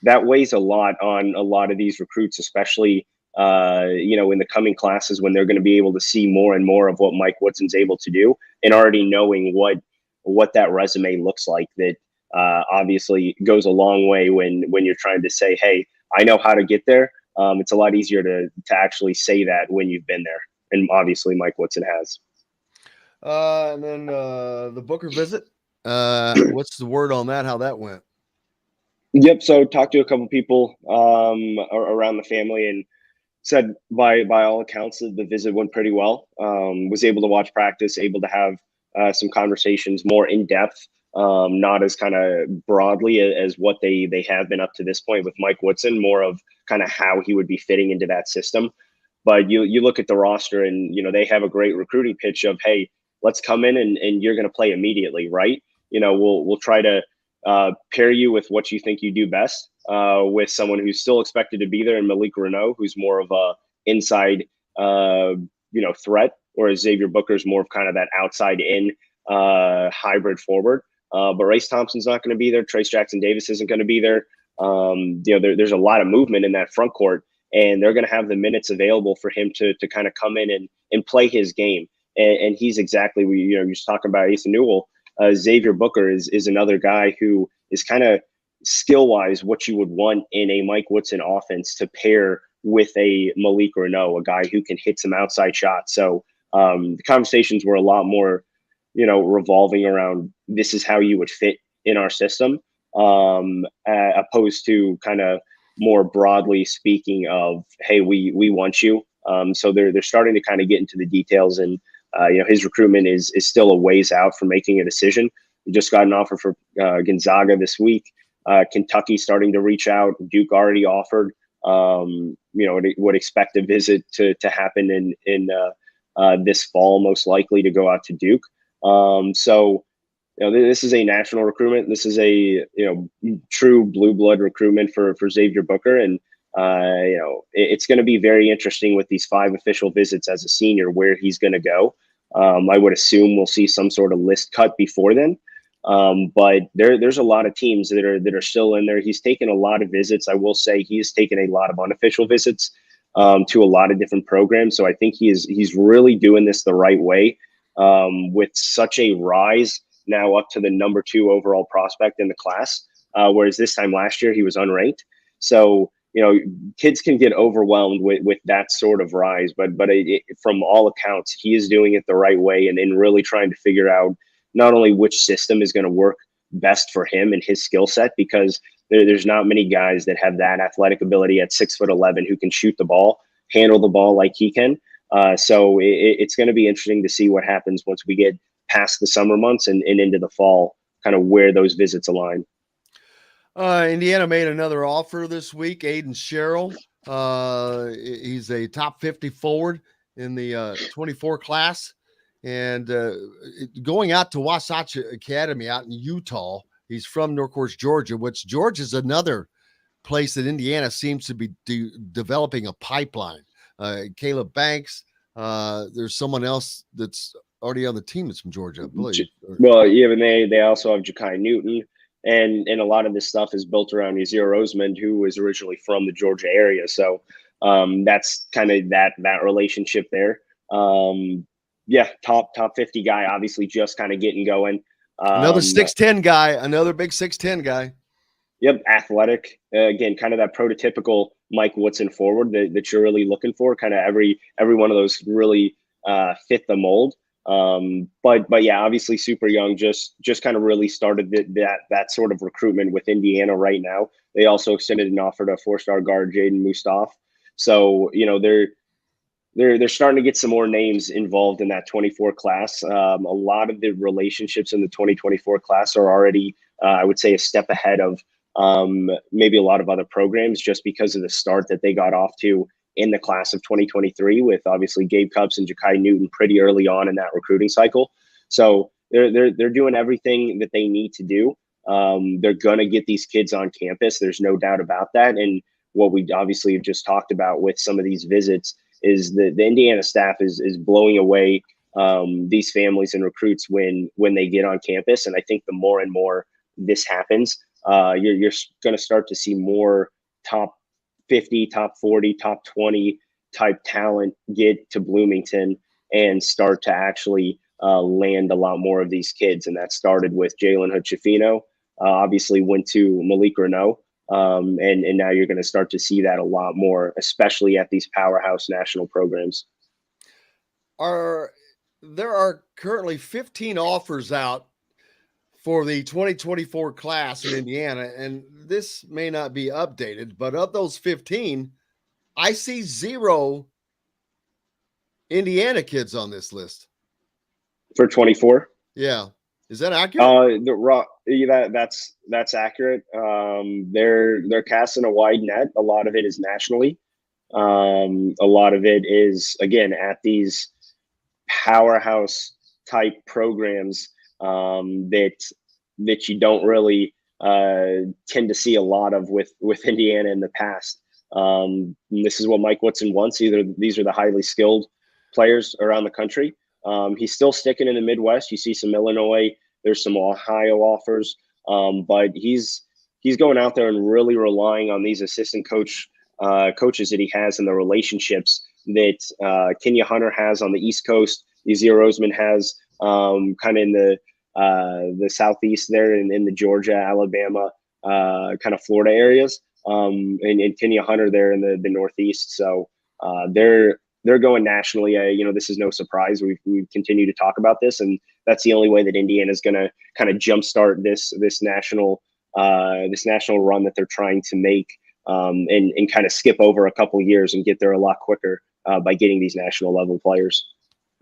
Speaker 7: that weighs a lot on a lot of these recruits, especially in the coming classes when they're going to be able to see more and more of what Mike Woodson's able to do, and already knowing what that resume looks like. That obviously goes a long way when you're trying to say, hey, I know how to get there. It's a lot easier to actually say that when you've been there, and obviously Mike Woodson has.
Speaker 5: And then the Booker visit. What's the word on that? How that went?
Speaker 7: Yep. So talked to a couple people around the family, and said by all accounts that the visit went pretty well. Was able to watch practice, able to have some conversations more in depth, not as kind of broadly as what they have been up to this point with Mike Woodson, more of kind of how he would be fitting into that system. But you look at the roster, and they have a great recruiting pitch of, hey, let's come in and you're going to play immediately, right? We'll try to pair you with what you think you do best, with someone who's still expected to be there in Malik Renault, who's more of a inside threat, whereas Xavier Booker's more of kind of that outside in hybrid forward. But Race Thompson's not going to be there. Trace Jackson Davis isn't going to be there. There's a lot of movement in that front court, and they're going to have the minutes available for him to kind of come in and play his game. And he's exactly what you're just talking about, Ethan Newell. Xavier Booker is another guy who is kind of skill-wise what you would want in a Mike Woodson offense to pair with a Malik Renault, a guy who can hit some outside shots. So the conversations were a lot more, revolving around this is how you would fit in our system, opposed to kind of more broadly speaking of, hey, we want you. So they're starting to kind of get into the details, and his recruitment is still a ways out from making a decision. We just got an offer for Gonzaga this week. Kentucky starting to reach out. Duke already offered. Would expect a visit to happen in this fall, most likely to go out to Duke. So this is a national recruitment. This is a true blue blood recruitment for Xavier Booker, and it's going to be very interesting with these 5 official visits as a senior where he's going to go. I would assume we'll see some sort of list cut before then. But there's a lot of teams that are still in there. He's taken a lot of visits. I will say he has taken a lot of unofficial visits to a lot of different programs. So I think he's really doing this the right way, with such a rise now up to the number 2 overall prospect in the class. Whereas this time last year he was unranked. So kids can get overwhelmed with that sort of rise, but from all accounts, he is doing it the right way, and really trying to figure out not only which system is going to work best for him and his skill set, because there's not many guys that have that athletic ability at 6'11" who can shoot the ball, handle the ball like he can. So it's going to be interesting to see what happens once we get past the summer months and into the fall, kind of where those visits align.
Speaker 5: Indiana made another offer this week. Aiden Sherrill. He's a top 50 forward in the 24 class, and going out to Wasatch Academy out in Utah. He's from Norcross, Georgia, which Georgia's another place that Indiana seems to be developing a pipeline. Caleb Banks. There's someone else that's already on the team that's from Georgia, I believe.
Speaker 7: Well, yeah, and they also have Ja'Kai Newton. And a lot of this stuff is built around Yazir Rosemond, who was originally from the Georgia area. So that's kind of that relationship there. Top 50 guy, obviously just kind of getting going.
Speaker 5: Another 6'10" guy, another big 6'10" guy.
Speaker 7: Yep, athletic. Again, kind of that prototypical Mike Woodson forward that you're really looking for. Kind of every one of those really fit the mold. But yeah, obviously super young, just kind of really started that sort of recruitment with Indiana right now. They also extended an offer to a 4-star guard, Jaden Mustaf. So, they're starting to get some more names involved in that 24 class. A lot of the relationships in the 2024 class are already, I would say, a step ahead of maybe a lot of other programs, just because of the start that they got off to in the class of 2023, with obviously Gabe Cupps and Ja'Kai Newton pretty early on in that recruiting cycle. So they're doing everything that they need to do. They're going to get these kids on campus. There's no doubt about that. And what we obviously have just talked about with some of these visits is the Indiana staff is blowing away these families and recruits when they get on campus. And I think the more and more this happens, you're going to start to see more top 50, top 40, top 20 type talent get to Bloomington and start to actually land a lot more of these kids. And that started with Jalen Hood-Schifino, obviously went to Malik Renault. And now you're going to start to see that a lot more, especially at these powerhouse national programs.
Speaker 5: There are currently 15 offers out for the 2024 class in Indiana, and this may not be updated, but of those 15, I see 0 Indiana kids on this list.
Speaker 7: For 24?
Speaker 5: Yeah. Is that accurate?
Speaker 7: That's accurate. They're casting a wide net. A lot of it is nationally. A lot of it is, again, at these powerhouse type programs that you don't really tend to see a lot of with Indiana in the past. This is what Mike Woodson wants. These are the highly skilled players around the country. He's still sticking in the Midwest. You see some Illinois, there's some Ohio offers, but he's going out there and really relying on these assistant coaches that he has and the relationships that Kenya Hunter has on the East Coast. Easy Roseman has kind of in the Southeast there in the Georgia, Alabama, kind of Florida areas, and Kenya Hunter there in the Northeast. So they're going nationally. This is no surprise. We've continued to talk about this, and that's the only way that Indiana is going to kind of jumpstart this national run that they're trying to make, and kind of skip over a couple years and get there a lot quicker by getting these national level players.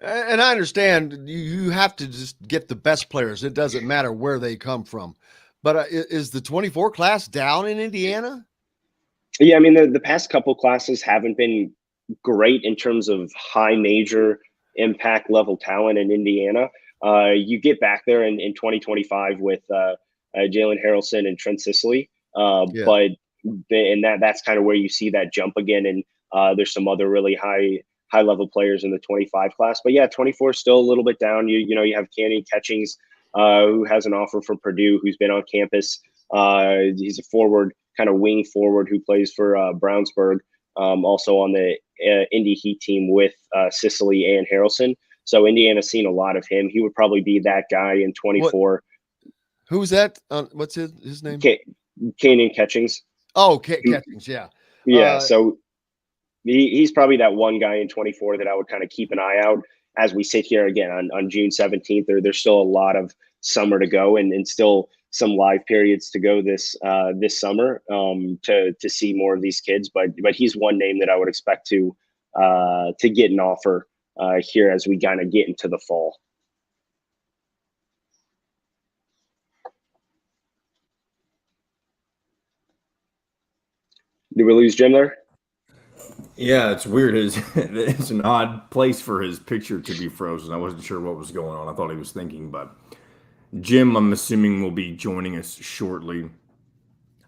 Speaker 5: And I understand you have to just get the best players. It doesn't matter where they come from. But is the 24 class down in Indiana?
Speaker 7: Yeah, I mean, the past couple classes haven't been great in terms of high major impact level talent in Indiana. You get back there in 2025 with Jalen Harrelson and Trent Sicily, but that's kind of where you see that jump again. And there's some other really high level players in the 25 class, but yeah, 24 is still a little bit down. You have Canyon Catchings, who has an offer from Purdue, who's been on campus. He's a forward, kind of wing forward, who plays for Brownsburg, also on the Indy Heat team with Sicily and Harrelson. So Indiana's seen a lot of him. He would probably be that guy in 24.
Speaker 5: Who's that? What's his name?
Speaker 7: Canyon Catchings.
Speaker 5: Oh, Catchings, yeah.
Speaker 7: Yeah, so he's probably that one guy in 24 that I would kind of keep an eye out as we sit here again on June 17th. There's still a lot of summer to go and still some live periods to go this summer to see more of these kids. But he's one name that I would expect to get an offer here as we kind of get into the fall. Did we lose Jim there?
Speaker 6: Yeah, it's weird. It's an odd place for his picture to be frozen. I wasn't sure what was going on. I thought he was thinking, but Jim, I'm assuming, will be joining us shortly.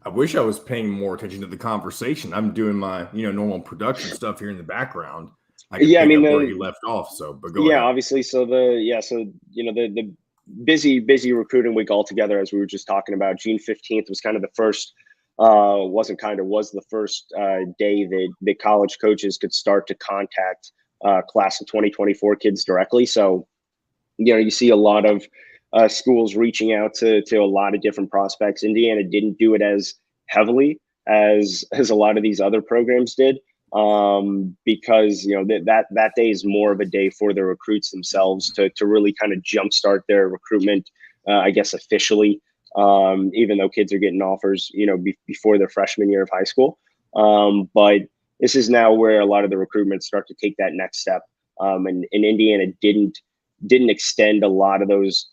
Speaker 6: I wish I was paying more attention to the conversation. I'm doing my normal production stuff here in the background. Where he left off. So, but go ahead.
Speaker 7: Obviously. So the busy recruiting week altogether, as we were just talking about. June 15th was kind of the first. Was the first day that college coaches could start to contact class of 2024 kids directly. So, you see a lot of schools reaching out to a lot of different prospects. Indiana didn't do it as heavily as a lot of these other programs did, because that day is more of a day for the recruits themselves to really kind of jumpstart their recruitment, I guess officially. Even though kids are getting offers, before their freshman year of high school. But this is now where a lot of the recruitment start to take that next step. And Indiana didn't extend a lot of those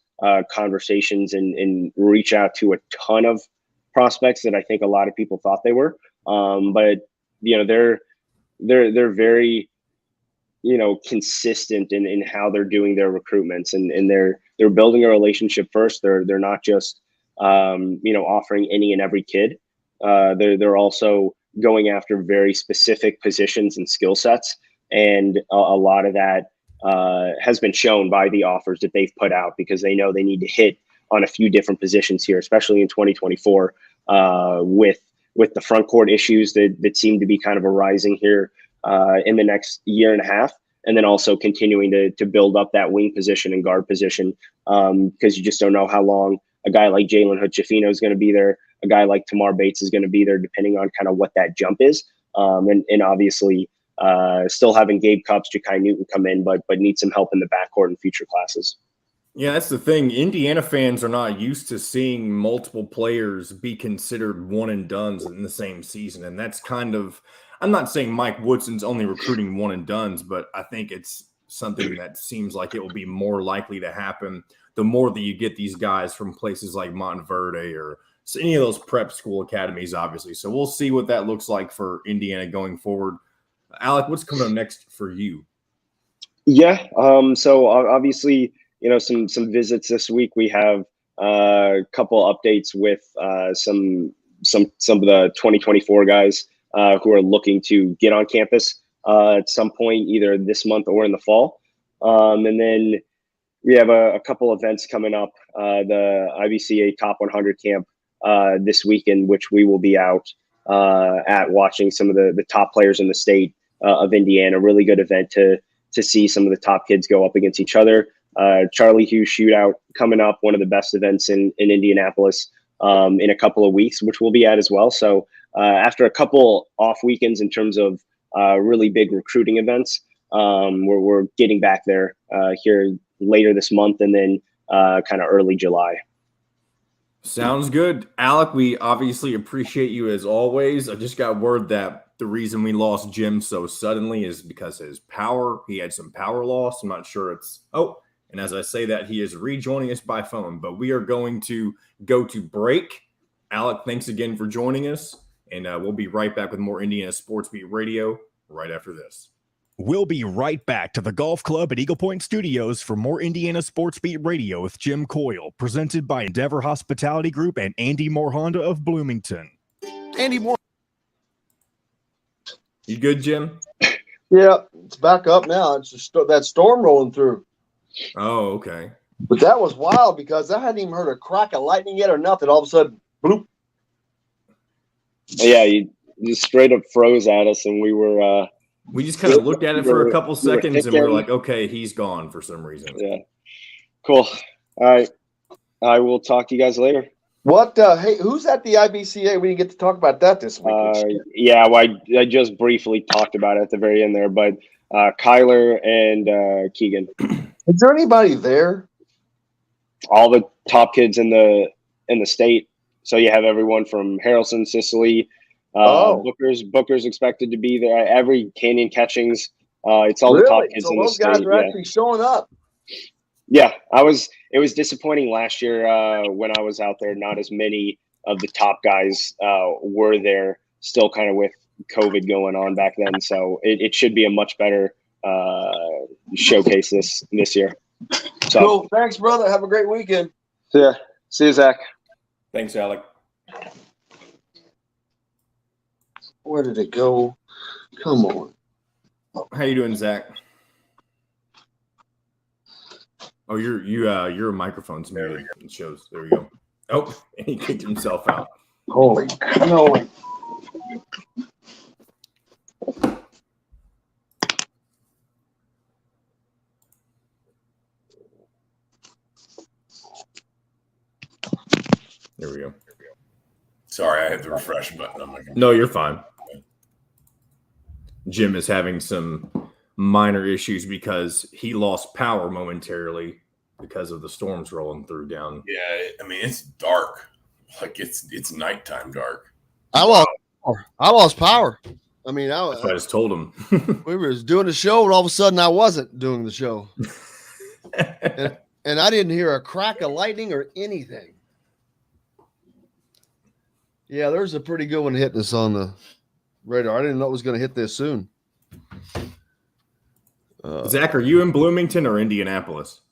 Speaker 7: conversations and reach out to a ton of prospects that I think a lot of people thought they were. But they're very consistent in how they're doing their recruitments, and they're building a relationship first. They're not just offering any and every kid. They're also going after very specific positions and skill sets, and a lot of that has been shown by the offers that they've put out, because they know they need to hit on a few different positions here, especially in 2024 with the front court issues that seem to be kind of arising here in the next year and a half, and then also continuing to build up that wing position and guard position, because you just don't know how long a guy like Jalen Hood-Schifino is going to be there. A guy like Tamar Bates is going to be there, depending on kind of what that jump is. And obviously still having Gabe Cupps, Ja'Kai Newton come in, but need some help in the backcourt in future classes.
Speaker 6: Yeah, that's the thing. Indiana fans are not used to seeing multiple players be considered one and dones in the same season. And that's kind of, I'm not saying Mike Woodson's only recruiting one and dones, but I think it's something that seems like it will be more likely to happen the more that you get these guys from places like Montverde or any of those prep school academies, obviously. So we'll see what that looks like for Indiana going forward. Alec, what's coming up next for you?
Speaker 7: Yeah. So obviously, some visits this week. We have a couple updates with some of the 2024 guys who are looking to get on campus at some point, either this month or in the fall. And then we have a couple events coming up. The IBCA Top 100 Camp this weekend, which we will be out at watching some of the top players in the state of Indiana. Really good event to see some of the top kids go up against each other. Charlie Hughes Shootout coming up, one of the best events in Indianapolis in a couple of weeks, which we'll be at as well. So after a couple off weekends in terms of really big recruiting events, we're getting back there here later this month, and then kind of early July.
Speaker 6: Sounds good. Alec, we obviously appreciate you as always. I just got word that the reason we lost Jim so suddenly is because he had some power loss. I'm not sure and as I say that, he is rejoining us by phone, but we are going to go to break. Alec, thanks again for joining us, and we'll be right back with more Indiana Sports Beat Radio right after this.
Speaker 1: We'll be right back to the Golf Club at Eagle Point Studios for more Indiana Sports Beat Radio with Jim Coyle, presented by Endeavor Hospitality Group and Andy Moore Honda of Bloomington.
Speaker 8: Andy Moore.
Speaker 6: You good, Jim?
Speaker 8: Yeah, it's back up now. It's just that storm rolling through.
Speaker 6: Oh, okay.
Speaker 8: But that was wild because I hadn't even heard a crack of lightning yet or nothing. All of a sudden, bloop.
Speaker 7: Yeah, you straight up froze at us, and we were
Speaker 6: we just kind of looked at it for a couple seconds, and we were like, okay, he's gone for some reason.
Speaker 7: Yeah. Cool. All right. I will talk to you guys later.
Speaker 8: What? Hey, who's at the IBCA? We didn't get to talk about that this week.
Speaker 7: Yeah, well, I just briefly talked about it at the very end there, but Kyler and Keegan.
Speaker 8: Is there anybody there?
Speaker 7: All the top kids in the state. So you have everyone from Harrelson, Sicily. Booker's expected to be there. Every Canyon Catchings. It's all the top kids in the state.
Speaker 8: So those guys are actually showing up.
Speaker 7: Yeah, it was disappointing last year when I was out there. Not as many of the top guys were there, still kind of with COVID going on back then. So it should be a much better showcase this year. So,
Speaker 8: cool. Thanks, brother. Have a great weekend.
Speaker 7: Yeah. See you, Zach.
Speaker 6: Thanks, Alec.
Speaker 8: Where did it go? Come on.
Speaker 6: How you doing, Zach? Oh, your microphone's muted. It shows. There we go. Oh, and he kicked himself out.
Speaker 8: Holy no!
Speaker 6: There we go.
Speaker 9: Sorry, I hit the refresh button on my computer.
Speaker 6: No, you're fine. Jim is having some minor issues because he lost power momentarily because of the storms rolling through down.
Speaker 9: Yeah, I mean, it's dark. Like it's nighttime dark.
Speaker 8: I lost power. I mean,
Speaker 6: That's what I just told him.
Speaker 8: we were doing the show, and all of a sudden, I wasn't doing the show, and I didn't hear a crack of lightning or anything.
Speaker 5: Yeah, there's a pretty good one hitting us on the radar. I didn't know it was going to hit this soon.
Speaker 6: Zach, are you in Bloomington or Indianapolis?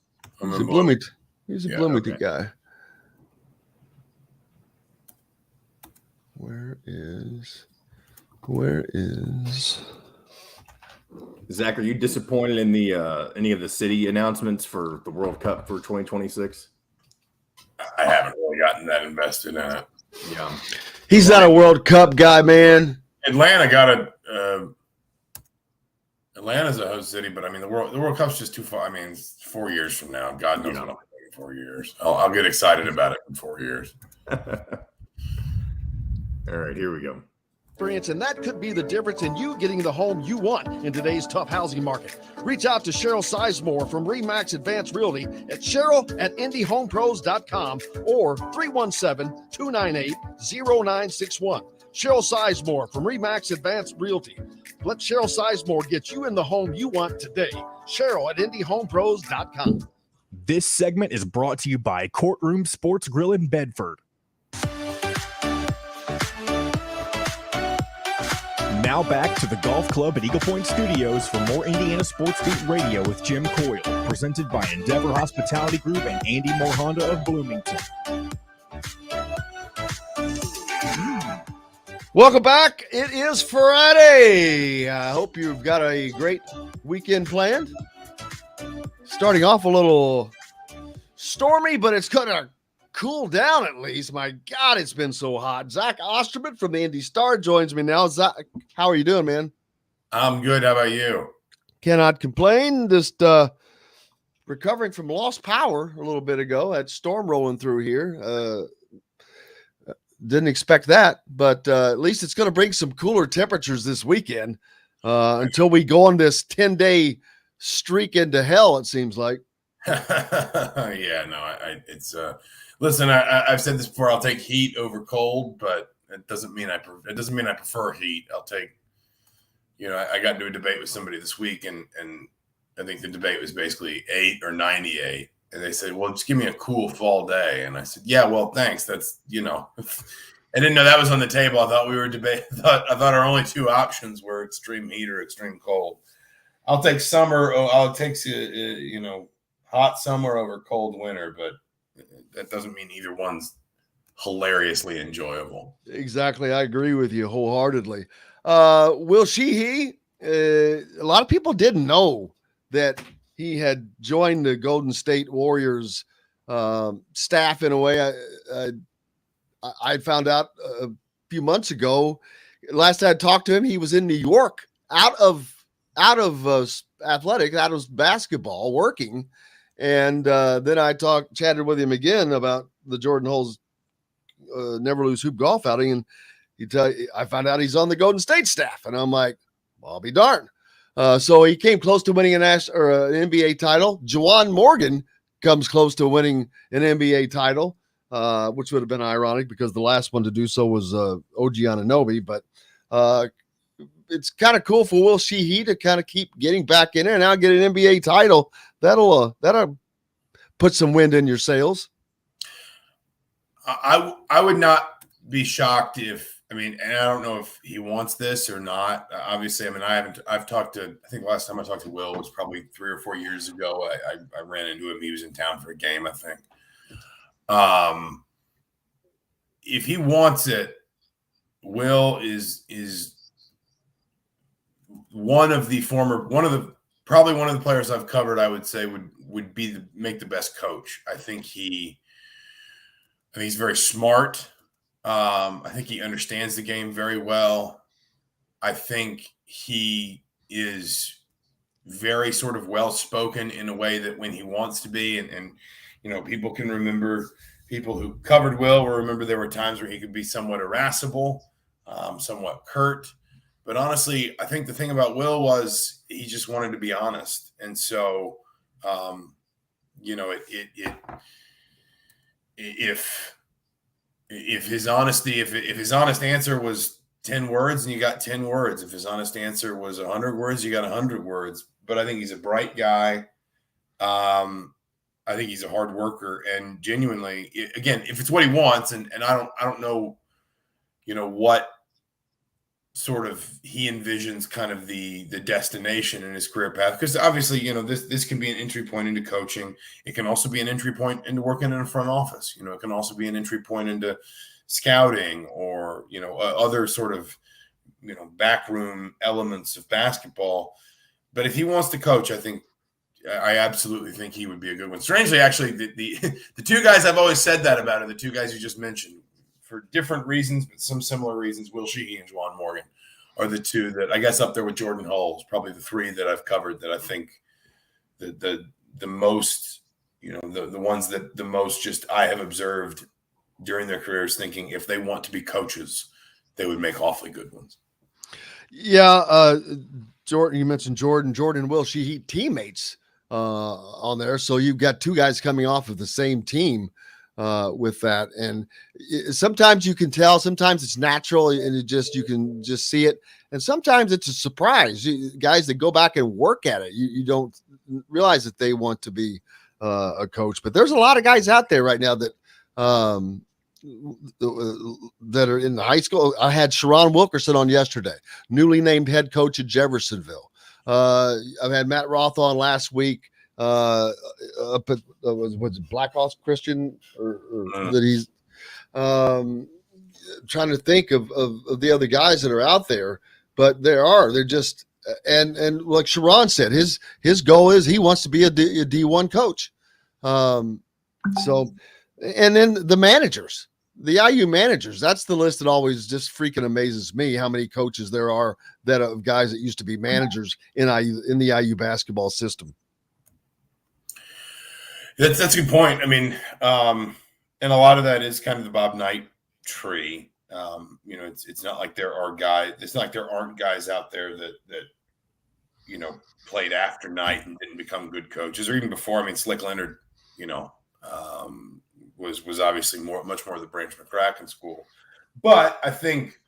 Speaker 5: He's a Bloomington. He's a Bloomington
Speaker 6: okay.
Speaker 5: guy. Where is
Speaker 6: Zach, are you disappointed in the any of the city announcements for the World Cup for 2026?
Speaker 9: I haven't really gotten that invested in it.
Speaker 6: Yeah.
Speaker 5: He's not a World Cup guy, man.
Speaker 9: Atlanta's a host city, but I mean the World Cup's just too far. I mean, it's 4 years from now. God knows what I'll be in 4 years. I'll get excited about it in 4 years.
Speaker 6: All right, here we go.
Speaker 3: And that could be the difference in you getting the home you want in today's tough housing market. Reach out to Cheryl Sizemore from RE/MAX Advanced Realty at Cheryl@IndyHomePros.com or 317-298-0961. Cheryl Sizemore from RE/MAX Advanced Realty. Let Cheryl Sizemore get you in the home you want today. Cheryl@IndyHomePros.com.
Speaker 1: This segment is brought to you by Courtroom Sports Grill in Bedford. Now back to the Golf Club at Eagle Point Studios for more Indiana Sports Beat Radio with Jim Coyle, presented by Endeavor Hospitality Group and Andy Moore Honda of Bloomington.
Speaker 5: Welcome back. It is Friday. I hope you've got a great weekend planned. Starting off a little stormy, but it's going to cool down at least. My God, it's been so hot. Zach Osterman from the Indy Star joins me now. Zach, how are you doing, man?
Speaker 9: I'm good. How about you?
Speaker 5: Cannot complain. Just recovering from lost power a little bit ago. Had storm rolling through here. Didn't expect that, but at least it's going to bring some cooler temperatures this weekend until we go on this 10-day streak into hell, it seems like.
Speaker 9: Yeah, no, it's listen, I've said this before. I'll take heat over cold, but it doesn't mean I prefer heat. I'll take, I got into a debate with somebody this week, and I think the debate was basically 8 or 98. And they said, well, just give me a cool fall day. And I said, yeah, well, thanks. That's, I didn't know that was on the table. I thought we were debating. I thought our only two options were extreme heat or extreme cold. I'll take summer. I'll take, hot summer over cold winter, but that doesn't mean either one's hilariously enjoyable.
Speaker 5: Exactly. I agree with you wholeheartedly. Will Sheehy, a lot of people didn't know that he had joined the Golden State Warriors staff in a way. I found out a few months ago. Last I talked to him, he was in New York, out of athletics, out of basketball, working. And then I chatted with him again about the Jordan Hole's Never Lose Hoop golf outing, and I found out he's on the Golden State staff, and I'm like, well, I'll be darned. So he came close to winning an NBA title. Juwan Morgan comes close to winning an NBA title, which would have been ironic because the last one to do so was OG Anunoby. But it's kind of cool for Will Sheehy to kind of keep getting back in there and now get an NBA title. That'll put some wind in your sails.
Speaker 9: I would not be shocked and I don't know if he wants this or not. Obviously, I've talked to, I think the last time I talked to Will was probably 3 or 4 years ago. I ran into him. He was in town for a game, I think. If he wants it, Will is one of the players I've covered, I would say would make the best coach. I think he's very smart. I think he understands the game very well. I think he is very sort of well-spoken in a way that when he wants to be, and people can remember, people who covered Will will remember there were times where he could be somewhat irascible, somewhat curt. But honestly, I think the thing about Will was he just wanted to be honest. And so, if his honest answer was 10 words and you got 10 words, if his honest answer was 100 words, you got 100 words. But I think he's a bright guy. I think he's a hard worker, and genuinely, again, if it's what he wants, and I don't know what sort of he envisions kind of the destination in his career path. Because obviously, this can be an entry point into coaching. It can also be an entry point into working in a front office. It can also be an entry point into scouting or, other sort of, backroom elements of basketball. But if he wants to coach, I absolutely think he would be a good one. Strangely, actually, the two guys I've always said that about are the two guys you just mentioned. For different reasons, but some similar reasons, Will Sheehy and Juwan Morgan are the two that I guess up there with Jordan Hull, probably the three that I've covered that I think the most, the ones that the most just I have observed during their careers thinking if they want to be coaches, they would make awfully good ones.
Speaker 5: Yeah. Jordan, you mentioned Jordan and Will Sheehy teammates on there. So you've got two guys coming off of the same team with that. And sometimes you can tell, sometimes it's natural and you can just see it. And sometimes it's a surprise. Guys that go back and work at it, you don't realize that they want to be a coach, but there's a lot of guys out there right now that are in high school. I had Sharon Wilkerson on yesterday, newly named head coach at Jeffersonville. I've had Matt Roth on last week. Up at was it Black Horse Christian or that he's trying to think of the other guys that are out there, but they're just and like Sharon said, his goal is he wants to be a D1 coach. So and then the managers, the IU managers, that's the list that always just freaking amazes me how many coaches there are that of guys that used to be managers in the IU basketball system.
Speaker 9: That's a good point. I mean, and a lot of that is kind of the Bob Knight tree. It's not like there are guys. It's not like there aren't guys out there that played after Knight and didn't become good coaches, or even before. I mean, Slick Leonard, was obviously much more the Branch McCracken school. But I think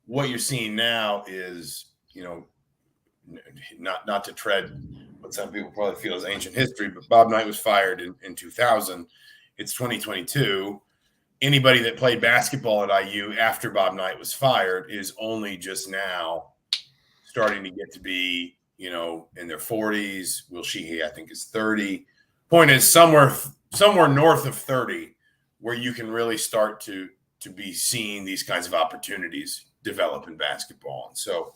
Speaker 9: what you're seeing now is, not to tread what some people probably feel is ancient history, but Bob Knight was fired in 2000. It's 2022. Anybody that played basketball at IU after Bob Knight was fired is only just now starting to get to be, in their 40s. Will Sheehy, I think, is 30. Point is somewhere north of 30 where you can really start to be seeing these kinds of opportunities develop in basketball. And so,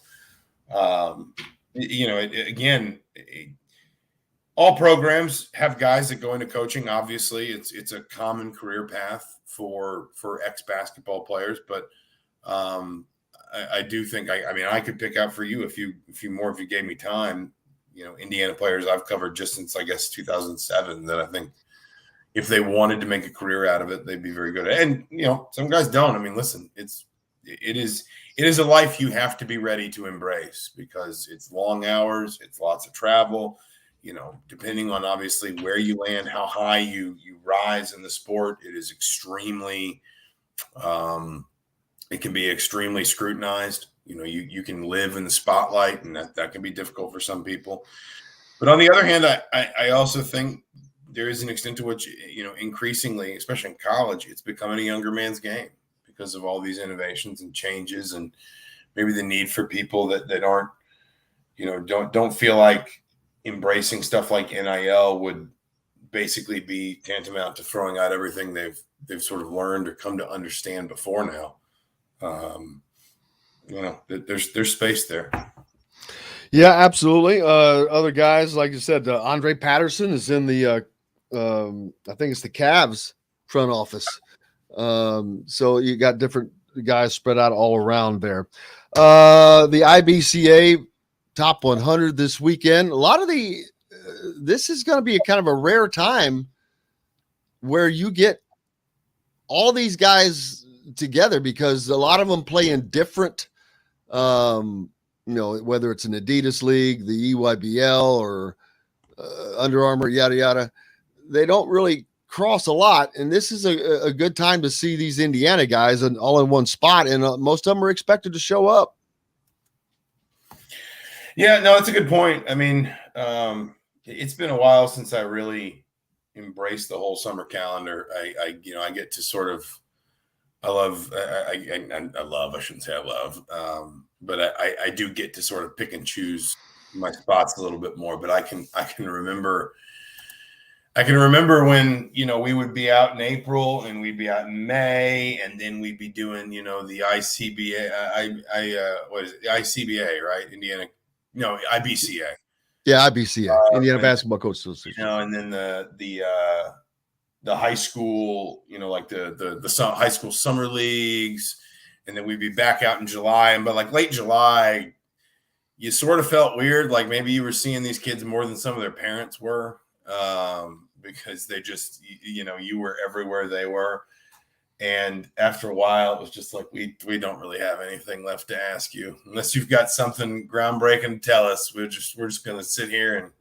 Speaker 9: all programs have guys that go into coaching. Obviously, it's a common career path for ex-basketball players. But I do think I could pick out for you a few more if you gave me time. Indiana players I've covered just since I guess 2007 that I think if they wanted to make a career out of it, they'd be very good. And some guys don't. I mean, listen, it is a life you have to be ready to embrace because it's long hours, it's lots of travel. Depending on obviously where you land, how high you rise in the sport, it is extremely, it can be extremely scrutinized. You can live in the spotlight, and that can be difficult for some people. But on the other hand, I also think there is an extent to which, increasingly, especially in college, it's becoming a younger man's game because of all these innovations and changes, and maybe the need for people that aren't, don't feel like embracing stuff like NIL would basically be tantamount to throwing out everything they've sort of learned or come to understand before now. There's space there.
Speaker 5: Yeah, absolutely. Other guys, like you said, Andre Patterson is in the, I think it's the Cavs front office. So you got different guys spread out all around there. The IBCA top 100 this weekend. A lot of this is going to be a kind of a rare time where you get all these guys together because a lot of them play in different, whether it's an Adidas league, the EYBL or Under Armour, yada, yada. They don't really cross a lot. And this is a good time to see these Indiana guys all in one spot. And most of them are expected to show up.
Speaker 9: Yeah, no, that's a good point. I mean, it's been a while since I really embraced the whole summer calendar. I get to sort of I love, I shouldn't say I love, but I do get to sort of pick and choose my spots a little bit more, but I can remember when, we would be out in April and we'd be out in May, and then we'd be doing, the ICBA, what is it? The ICBA, right? IBCA.
Speaker 5: Yeah, IBCA, Indiana Basketball Coach Association.
Speaker 9: And then the high school, like the high school summer leagues, and then we'd be back out in July. But like late July, you sort of felt weird, like maybe you were seeing these kids more than some of their parents were, because they just, you were everywhere they were. And after a while, it was just like, we don't really have anything left to ask you, unless you've got something groundbreaking to tell us. We're just going to sit here and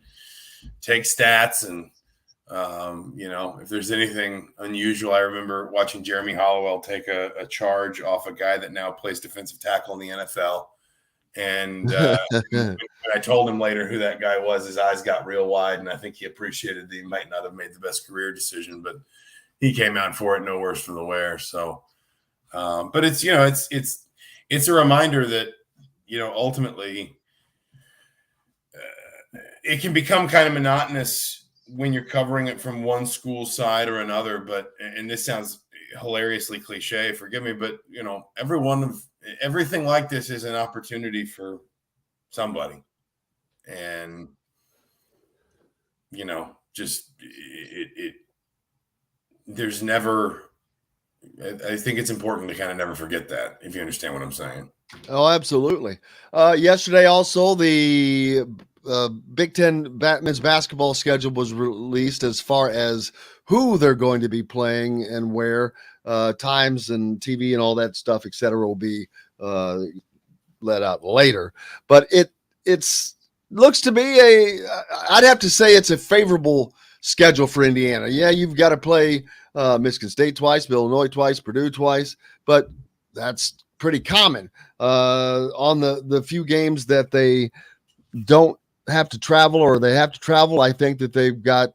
Speaker 9: take stats. And, if there's anything unusual, I remember watching Jeremy Hollowell take a charge off a guy that now plays defensive tackle in the NFL. And when I told him later who that guy was, his eyes got real wide, and I think he appreciated that he might not have made the best career decision, but he came out for it no worse for the wear. So, but it's a reminder that, ultimately it can become kind of monotonous when you're covering it from one school side or another. But, and this sounds hilariously cliche, forgive me, but everything like this is an opportunity for somebody. And, just there's never, I think it's important to kind of never forget that, if you understand what I'm saying.
Speaker 5: Oh, absolutely. Yesterday also, the Big Ten men's basketball schedule was released as far as who they're going to be playing and where. Times and TV and all that stuff, et cetera, will be let out later. But it's looks to be I'd have to say it's a favorable schedule for Indiana. Yeah, you've got to play Michigan State twice, Illinois twice, Purdue twice, but that's pretty common. On the few games that they don't have to travel, or they have to travel, I think that they've got,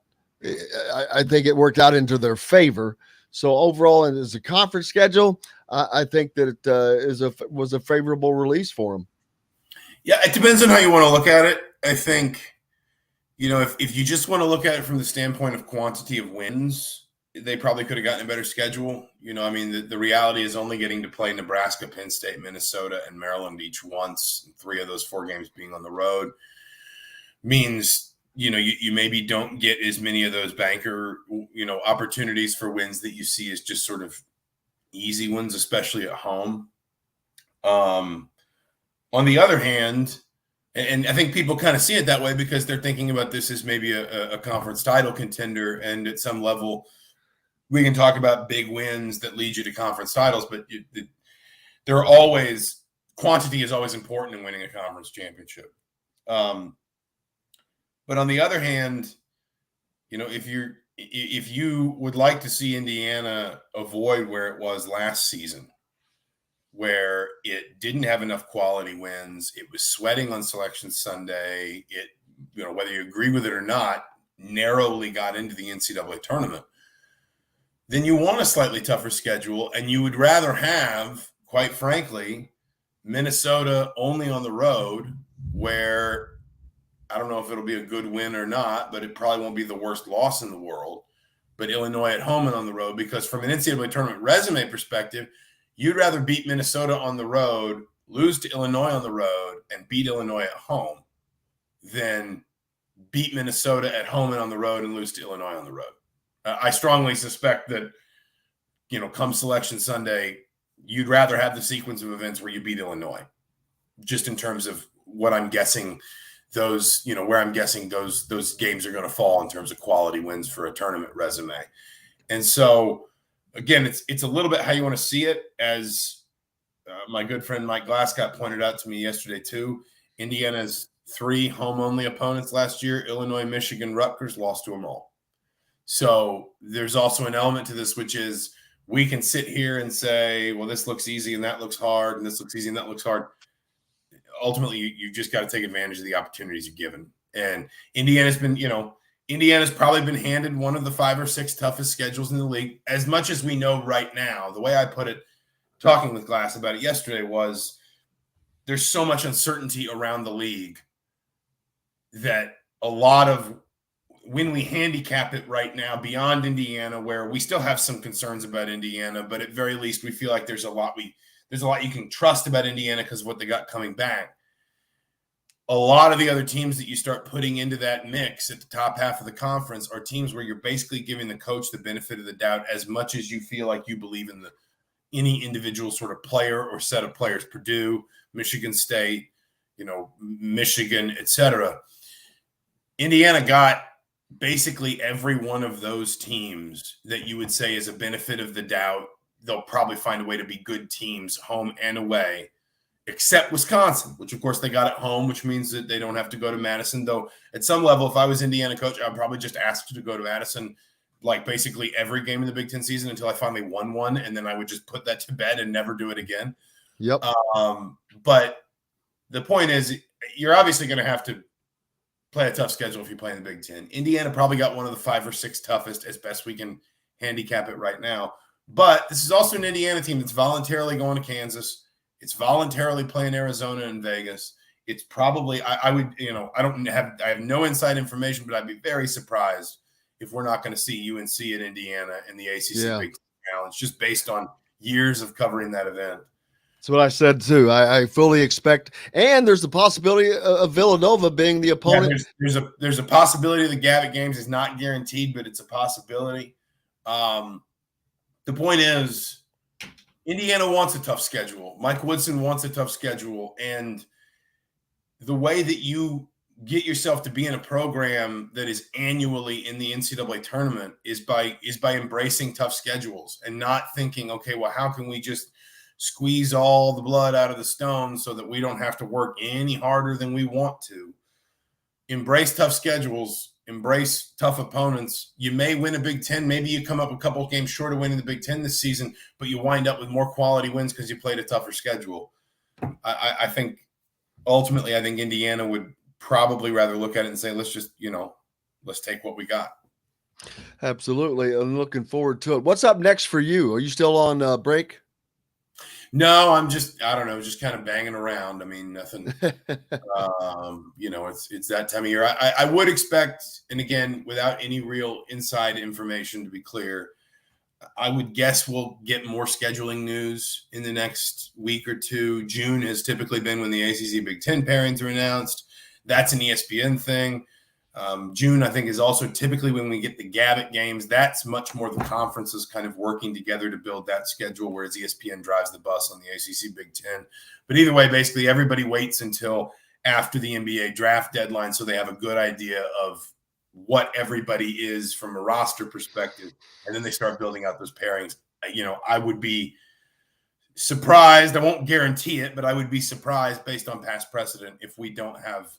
Speaker 5: I think it worked out into their favor. So overall, as a conference schedule, I think that it was a favorable release for them.
Speaker 9: Yeah, it depends on how you want to look at it. I think, if you just want to look at it from the standpoint of quantity of wins, they probably could have gotten a better schedule. The reality is only getting to play Nebraska, Penn State, Minnesota, and Maryland each once, and 3 of those 4 games being on the road, means, you maybe don't get as many of those banker, opportunities for wins that you see as just sort of easy ones, especially at home. On the other hand, and I think people kind of see it that way because they're thinking about this as maybe a conference title contender. And at some level, we can talk about big wins that lead you to conference titles, but there are always, quantity is always important in winning a conference championship. But on the other hand, if you would like to see Indiana avoid where it was last season, where it didn't have enough quality wins, it was sweating on Selection Sunday, it, whether you agree with it or not, narrowly got into the NCAA tournament, then you want a slightly tougher schedule, and you would rather have, quite frankly, Minnesota only on the road, where I don't know if it'll be a good win or not, but it probably won't be the worst loss in the world. But Illinois at home and on the road, because from an NCAA tournament resume perspective, you'd rather beat Minnesota on the road, lose to Illinois on the road, and beat Illinois at home than beat Minnesota at home and on the road and lose to Illinois on the road. I strongly suspect that, come Selection Sunday, you'd rather have the sequence of events where you beat Illinois, just in terms of what I'm guessing those, where I'm guessing those games are going to fall in terms of quality wins for a tournament resume. And so, again, it's a little bit how you want to see it. As my good friend Mike Glasscott pointed out to me yesterday too, Indiana's 3 home-only opponents last year, Illinois, Michigan, Rutgers, lost to them all. So there's also an element to this, which is we can sit here and say, well, this looks easy and that looks hard, and this looks easy and that looks hard. Ultimately, you just got to take advantage of the opportunities you're given. And Indiana's probably been handed one of the 5 or 6 toughest schedules in the league. As much as we know right now, the way I put it, talking with Glass about it yesterday, was there's so much uncertainty around the league that a lot of when we handicap it right now beyond Indiana, where we still have some concerns about Indiana, but at very least we feel like there's a lot you can trust about Indiana because of what they got coming back. A lot of the other teams that you start putting into that mix at the top half of the conference are teams where you're basically giving the coach the benefit of the doubt as much as you feel like you believe in any individual sort of player or set of players. Purdue, Michigan State, Michigan, etc. Indiana got basically every one of those teams that you would say is a benefit of the doubt. They'll probably find a way to be good teams home and away, except Wisconsin, which of course they got at home, which means that they don't have to go to Madison. Though at some level, if I was Indiana coach, I'd probably just ask to go to Madison like basically every game in the Big Ten season until I finally won one. And then I would just put that to bed and never do it again.
Speaker 5: Yep.
Speaker 9: But the point is, you're obviously going to have to play a tough schedule if you play in the Big Ten. Indiana probably got one of the 5 or 6 toughest, as best we can handicap it right now. But this is also an Indiana team that's voluntarily going to Kansas. It's voluntarily playing Arizona and Vegas. It's probably, I have no inside information, but I'd be very surprised if we're not going to see UNC at Indiana in the ACC Big Ten Challenge, just based on years of covering that event.
Speaker 5: That's what I said too. I fully expect, and there's the possibility of Villanova being the opponent.
Speaker 9: Yeah, there's a possibility the Gavitt games is not guaranteed, but it's a possibility. The point is, Indiana wants a tough schedule. Mike Woodson wants a tough schedule, and the way that you get yourself to be in a program that is annually in the NCAA tournament is by embracing tough schedules and not thinking, okay, well, how can we just squeeze all the blood out of the stone so that we don't have to work any harder than we want to. Embrace tough schedules, embrace tough opponents. You may win a Big Ten. Maybe you come up a couple of games short of winning the Big Ten this season, but you wind up with more quality wins because you played a tougher schedule. I think ultimately, I think Indiana would probably rather look at it and say, let's just, let's take what we got.
Speaker 5: Absolutely. I'm looking forward to it. What's up next for you? Are you still on break?
Speaker 9: No, I'm just kind of banging around. I mean, nothing, it's that time of year. I would expect, and again, without any real inside information, to be clear, I would guess we'll get more scheduling news in the next week or two. June has typically been when the ACC Big Ten pairings are announced. That's an ESPN thing. June, I think, is also typically when we get the Gavitt games. That's much more the conferences kind of working together to build that schedule, whereas ESPN drives the bus on the ACC Big Ten. But either way, basically everybody waits until after the NBA draft deadline so they have a good idea of what everybody is from a roster perspective, and then they start building out those pairings. I would be surprised. I won't guarantee it, but I would be surprised based on past precedent if we don't have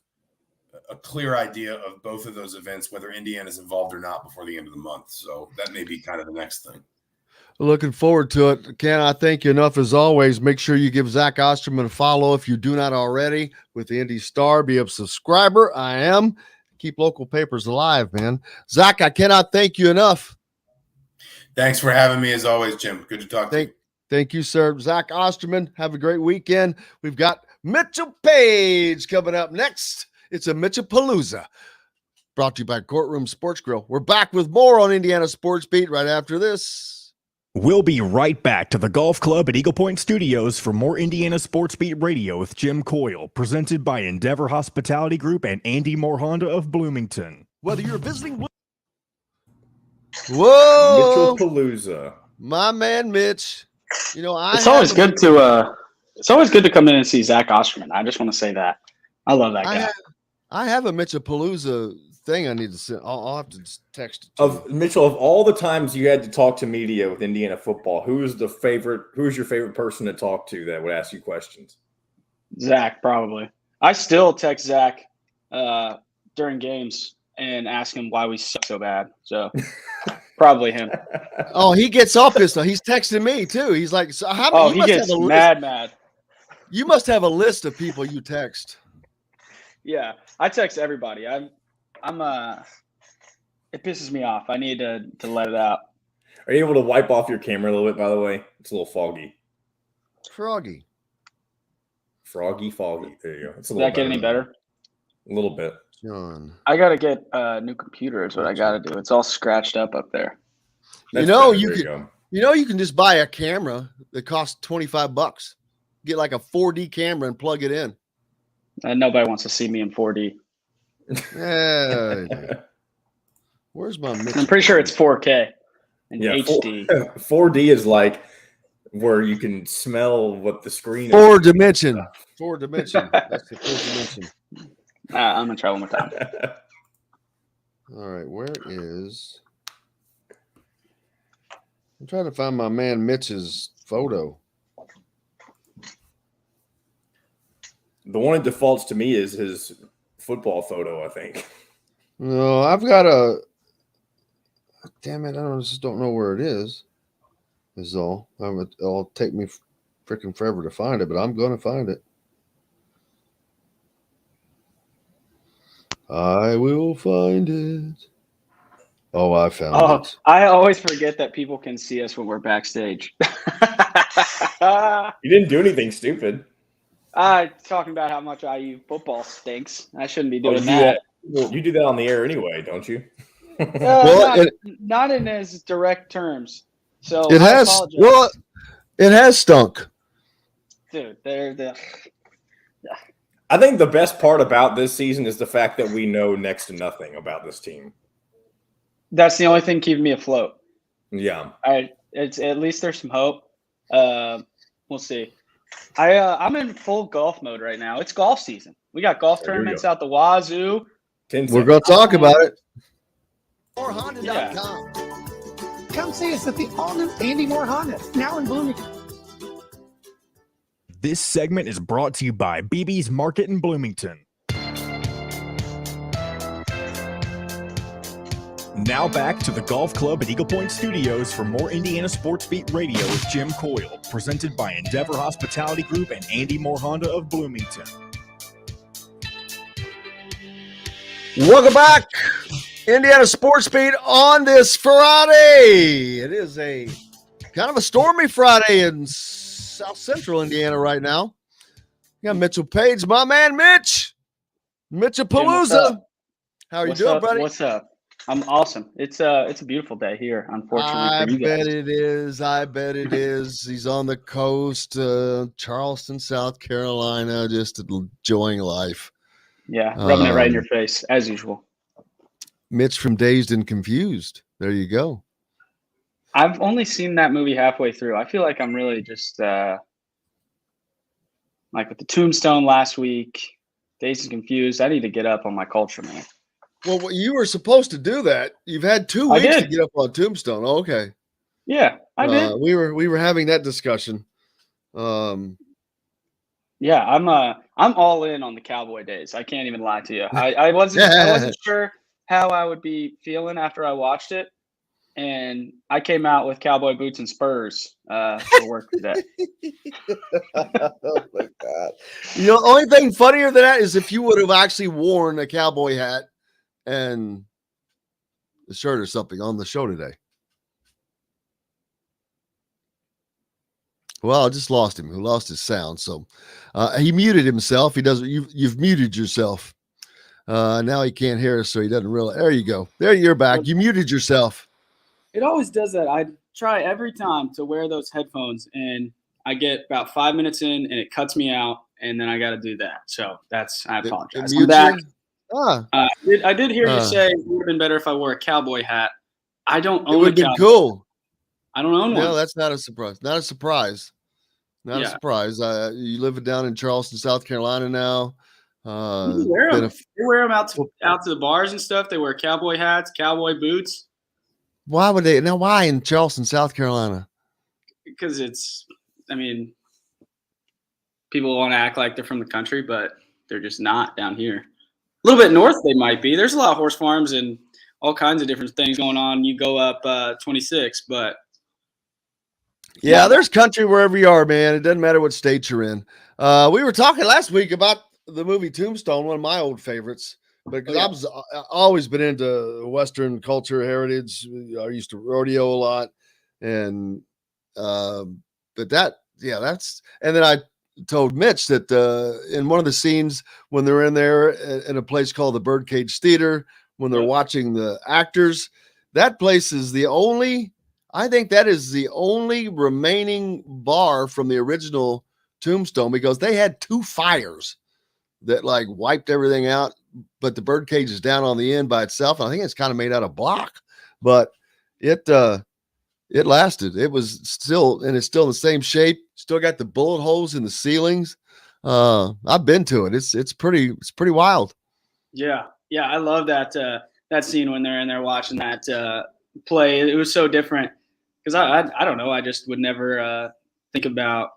Speaker 9: a clear idea of both of those events, whether Indiana's involved or not, before the end of the month. So that may be kind of the next thing.
Speaker 5: Looking forward to it. Ken, I thank you enough as always. Make sure you give Zach Osterman a follow if you do not already with the Indy Star. Be a subscriber. I am. Keep local papers alive, man. Zach, I cannot thank you enough.
Speaker 9: Thanks for having me as always, Jim. Good to talk to you.
Speaker 5: Thank you, sir. Zach Osterman, have a great weekend. We've got Mitcha Paige coming up next. It's a Mitcha Palooza, brought to you by Courtroom Sports Grill. We're back with more on Indiana Sports Beat right after this.
Speaker 1: We'll be right back to the Golf Club at Eagle Point Studios for more Indiana Sports Beat Radio with Jim Coyle, presented by Endeavor Hospitality Group and Andy Moore Honda of Bloomington.
Speaker 5: Whether you're visiting... Whoa!
Speaker 6: Mitcha Palooza.
Speaker 5: My man, Mitch.
Speaker 10: It's always good to come in and see Zach Osterman. I just want to say that. I love that guy.
Speaker 5: I have a Mitcha Palooza thing I need to send. I'll have to text it.
Speaker 6: Mitchell, of all the times you had to talk to media with Indiana football, who's your favorite person to talk to that would ask you questions?
Speaker 10: Zach, probably. I still text Zach during games and ask him why we suck so bad. So probably him.
Speaker 5: Oh, he gets off this stuff. He's texting me too. He's like, so how
Speaker 10: he gets mad.
Speaker 5: You must have a list of people you text.
Speaker 10: Yeah, I text everybody. It pisses me off. I need to let it out.
Speaker 6: Are you able to wipe off your camera a little bit, by the way? It's a little foggy.
Speaker 5: Froggy.
Speaker 6: Froggy Foggy. There you go. It's a
Speaker 10: Did
Speaker 6: little
Speaker 10: that get any better?
Speaker 6: A little bit.
Speaker 5: John.
Speaker 10: I gotta get a new computer. Is what I gotta do. It's all scratched up there.
Speaker 6: That's
Speaker 5: You know,
Speaker 6: better.
Speaker 5: you
Speaker 6: There
Speaker 5: can.
Speaker 6: go.
Speaker 5: You know, you can just buy a camera that costs $25. Get like a 4D camera and plug it in.
Speaker 10: Nobody wants to see me in 4D.
Speaker 5: Yeah. Where's my?
Speaker 10: I'm pretty sure it's 4K and
Speaker 6: Yeah,
Speaker 10: HD.
Speaker 6: 4D is like where you can smell what the screen
Speaker 5: Four
Speaker 6: is.
Speaker 5: dimension. 4 dimension. That's the 4th dimension.
Speaker 10: I'm in trouble with time.
Speaker 5: All right, where is? I'm trying to find my man Mitch's photo.
Speaker 6: The one that defaults to me is his football photo, I think.
Speaker 5: No, I've got a. Damn it! Just don't know where it is. Is all. It'll take me freaking forever to find it, but I'm going to find it. I will find it. Oh, I found it.
Speaker 10: I always forget that people can see us when we're backstage.
Speaker 6: You didn't do anything stupid.
Speaker 10: Talking about how much IU football stinks. I shouldn't be doing
Speaker 6: you
Speaker 10: that.
Speaker 6: You do that on the air anyway, don't you?
Speaker 10: Not in as direct terms. So
Speaker 5: It has.
Speaker 10: apologize.
Speaker 5: Well, it has stunk.
Speaker 10: Dude, they're
Speaker 6: I think the best part about this season is the fact that we know next to nothing about this team.
Speaker 10: that's the only thing keeping me afloat.
Speaker 6: Yeah.
Speaker 10: It's at least there's some hope. We'll see. I'm in full golf mode right now. It's golf season. We got golf tournaments out the wazoo.
Speaker 5: We're going to talk about it.
Speaker 8: MoreHonda.com.
Speaker 11: Come see us at the all-new Andy Moore Honda, now in Bloomington.
Speaker 1: This segment is brought to you by BB's Market in Bloomington. Now back to the Golf Club at Eagle Point Studios for more Indiana Sports Beat Radio with Jim Coyle, presented by Endeavor Hospitality Group and Andy Moore Honda of Bloomington.
Speaker 5: Welcome back. Indiana Sports Beat on this Friday. It is a kind of a stormy Friday in South Central Indiana right now. You got Mitchell Paige, my man Mitch. Mitcha Palooza. How are you doing, buddy?
Speaker 10: What's up? I'm awesome. It's a beautiful day here, unfortunately.
Speaker 5: I
Speaker 10: for you
Speaker 5: bet
Speaker 10: guys.
Speaker 5: it is. I bet it is. He's on the coast, Charleston, South Carolina, just enjoying life.
Speaker 10: Yeah, rubbing it right in your face, as usual.
Speaker 5: Mitch from Dazed and Confused. There you go.
Speaker 10: I've only seen that movie halfway through. I feel like I'm really just like with the Tombstone last week, Dazed and Confused. I need to get up on my culture, man.
Speaker 5: Well, you were supposed to do that. You've had 2 weeks to get up on Tombstone. Oh, okay.
Speaker 10: Yeah, I did.
Speaker 5: We were having that discussion.
Speaker 10: Yeah, I'm all in on the Cowboy days. I can't even lie to you. I wasn't sure how I would be feeling after I watched it, and I came out with cowboy boots and spurs for work today.
Speaker 5: Oh my God! You know, the only thing funnier than that is if you would have actually worn a cowboy hat and a shirt or something on the show today. Well, I just lost him. He lost his sound, so he muted himself. He doesn't. You've muted yourself. Now he can't hear us, so he doesn't realize. There you go. There you're back. You muted yourself.
Speaker 10: It always does that. I try every time to wear those headphones, and I get about 5 minutes in, and it cuts me out, and then I got to do that. So I apologize. I'm back. I did hear you say it would have been better if I wore a cowboy hat. I don't own.
Speaker 5: It would have been cool.
Speaker 10: I don't own one.
Speaker 5: No, that's not a surprise. Not a surprise. Not a surprise. You live down in Charleston, South Carolina now.
Speaker 10: They wear them out to the bars and stuff. They wear cowboy hats, cowboy boots.
Speaker 5: Why would they? Now, why in Charleston, South Carolina?
Speaker 10: Because people want to act like they're from the country, but they're just not down here. A little bit north, they might be. There's a lot of horse farms and all kinds of different things going on. You go up 26, but
Speaker 5: yeah, there's country wherever you are, man. It doesn't matter what state you're in. We were talking last week about the movie Tombstone, one of my old favorites, because I've always been into Western culture, heritage. I used to rodeo a lot, and but that and then I told Mitch that in one of the scenes when they're in there in a place called the Birdcage Theater, when they're watching the actors, that place is I think that is the only remaining bar from the original Tombstone, because they had 2 fires that like wiped everything out, but the Birdcage is down on the end by itself. And I think it's kind of made out of block, but it lasted. It was still, and it's still in the same shape. Still got the bullet holes in the ceilings. I've been to it. It's pretty wild.
Speaker 10: Yeah. I love that scene when they're in there watching that play. It was so different because I don't know. I just would never think about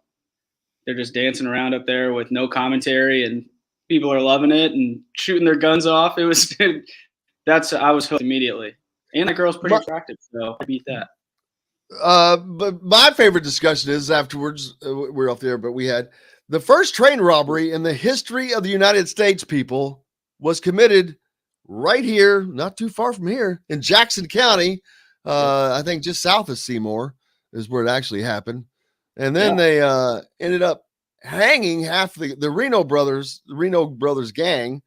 Speaker 10: they're just dancing around up there with no commentary and people are loving it and shooting their guns off. It was I was hooked immediately. And that girl's pretty attractive, so I beat that.
Speaker 5: But my favorite discussion is afterwards, we're off there, but we had the first train robbery in the history of the United States, people, was committed right here, not too far from here in Jackson County. I think just south of Seymour is where it actually happened. And then they ended up hanging half the Reno Brothers gang.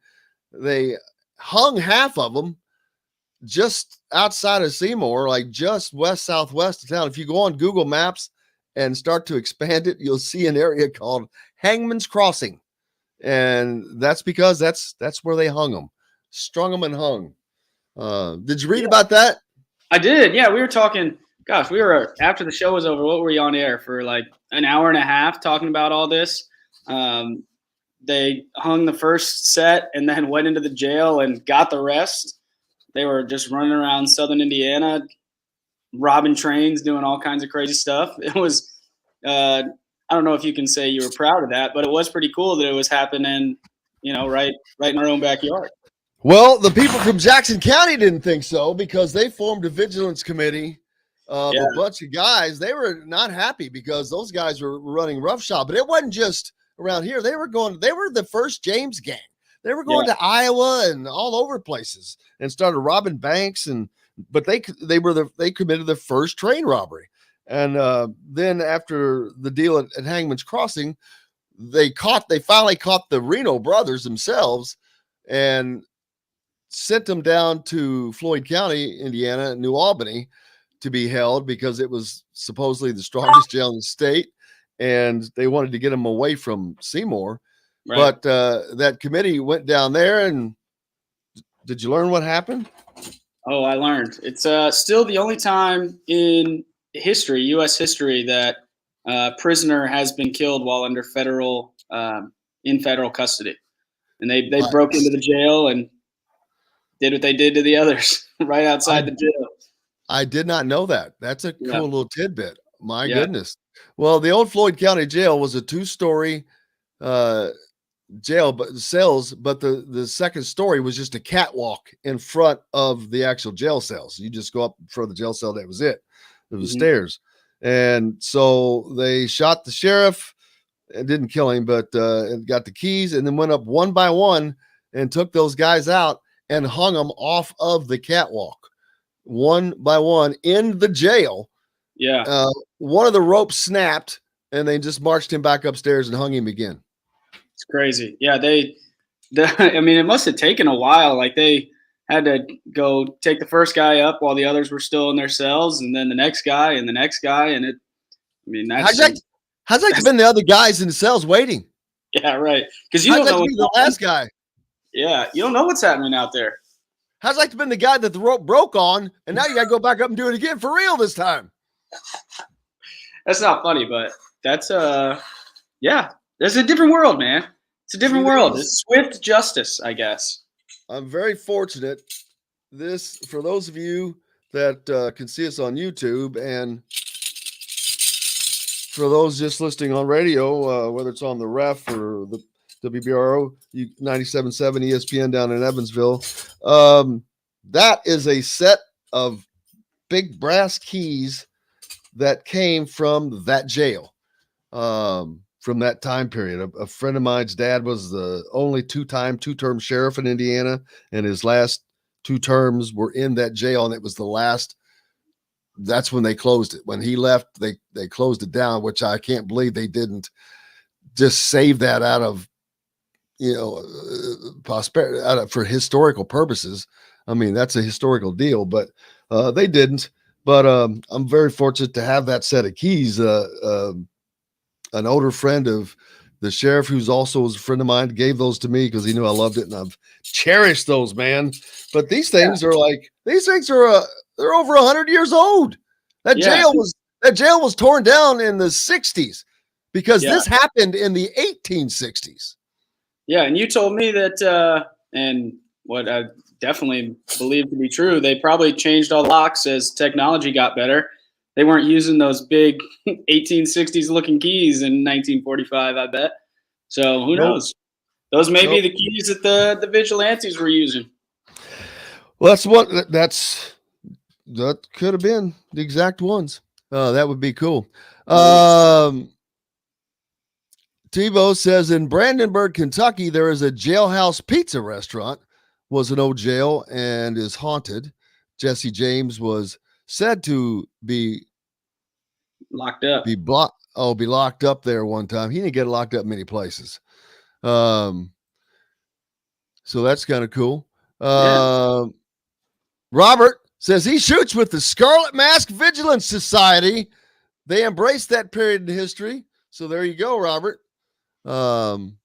Speaker 5: They hung half of them just outside of Seymour, like just southwest of town. If you go on Google Maps and start to expand it, you'll see an area called Hangman's Crossing. And that's because that's where they hung them, strung them and hung. Did you read about that?
Speaker 10: I did. Yeah. We were talking, we were, after the show was over, what were you on air for, like an hour and a half talking about all this? They hung the first set and then went into the jail and got the rest. They were just running around Southern Indiana, robbing trains, doing all kinds of crazy stuff. It was, I don't know if you can say you were proud of that, but it was pretty cool that it was happening, right in our own backyard.
Speaker 5: Well, the people from Jackson County didn't think so, because they formed a vigilance committee of a bunch of guys. They were not happy because those guys were running roughshod, but it wasn't just around here. They were the first James gang. They were going to Iowa and all over places and started robbing banks. But they committed the first train robbery. And then after the deal at Hangman's Crossing, they finally caught the Reno brothers themselves and sent them down to Floyd County, Indiana, New Albany, to be held because it was supposedly the strongest jail in the state, and they wanted to get them away from Seymour. Right. But that committee went down there, and did you learn what happened?
Speaker 10: Oh, I learned. It's still the only time in history, U.S. history, that a prisoner has been killed while under federal custody. And they broke into the jail and did what they did to the others right outside the jail.
Speaker 5: I did not know that. That's a cool little tidbit. My goodness. Well, the old Floyd County jail was a 2-story jail, but cells, but the second story was just a catwalk in front of the actual jail cells. You just go up for the jail cell. That was it. There was stairs. And so they shot the sheriff and didn't kill him, but got the keys, and then went up one by one and took those guys out and hung them off of the catwalk one by one in the jail.
Speaker 10: Yeah.
Speaker 5: One of the ropes snapped, and they just marched him back upstairs and hung him again.
Speaker 10: It's crazy. Yeah, I mean, it must have taken a while. Like, they had to go take the first guy up while the others were still in their cells, and then the next guy and the next guy. And how's
Speaker 5: that been the other guys in the cells waiting?
Speaker 10: Yeah, right. Because you don't know
Speaker 5: the last guy.
Speaker 10: Yeah, you don't know what's happening out there.
Speaker 5: How's that been the guy that the rope broke on, and now you got to go back up and do it again for real this time?
Speaker 10: That's not funny, but that's there's a different world, man. It's a different world. It's swift justice, I guess.
Speaker 5: I'm very fortunate. For those of you that can see us on YouTube, and for those just listening on radio, whether it's on the Ref or the WBRO 97.7 ESPN down in Evansville, that is a set of big brass keys that came from that jail, from that time period. A friend of mine's dad was the only two-term sheriff in Indiana, and his last 2 terms were in that jail, and it was the last that's when they closed it. When he left, they closed it down, which I can't believe they didn't just save that out of, prosperity, for historical purposes. I mean, that's a historical deal, but they didn't. But I'm very fortunate to have that set of keys. An older friend of the sheriff, who's also was a friend of mine, gave those to me because he knew I loved it, and I've cherished those, man. But these things are they're over 100 years old. That jail was torn down in the 60s because this happened in the 1860s.
Speaker 10: Yeah, and you told me that, and what I definitely believe to be true, they probably changed all the locks as technology got better. They weren't using those big 1860s looking keys in 1945, I bet. So who knows? Those may be the keys that the vigilantes were using.
Speaker 5: Well, that could have been the exact ones. That would be cool. Tebow says in Brandenburg, Kentucky, there is a jailhouse pizza restaurant, was an old jail and is haunted. Jesse James was said to be
Speaker 10: locked up,
Speaker 5: be locked up there one time. He didn't get locked up many places. So that's kind of cool. Robert says he shoots with the Scarlet Mask Vigilance Society. They embraced that period in history. So there you go, Robert. And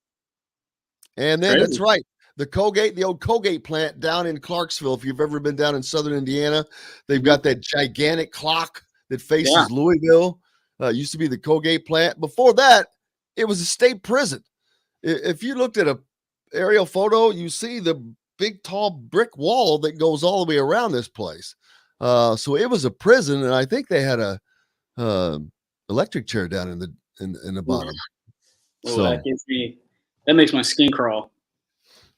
Speaker 5: then that's right. The old Colgate plant down in Clarksville. If you've ever been down in southern Indiana, they've got that gigantic clock that faces Louisville. Used to be the Colgate plant. Before that, it was a state prison. If you looked at a aerial photo, you see the big tall brick wall that goes all the way around this place. So it was a prison, and I think they had a electric chair down in the bottom.
Speaker 10: Oh, so that makes my skin crawl.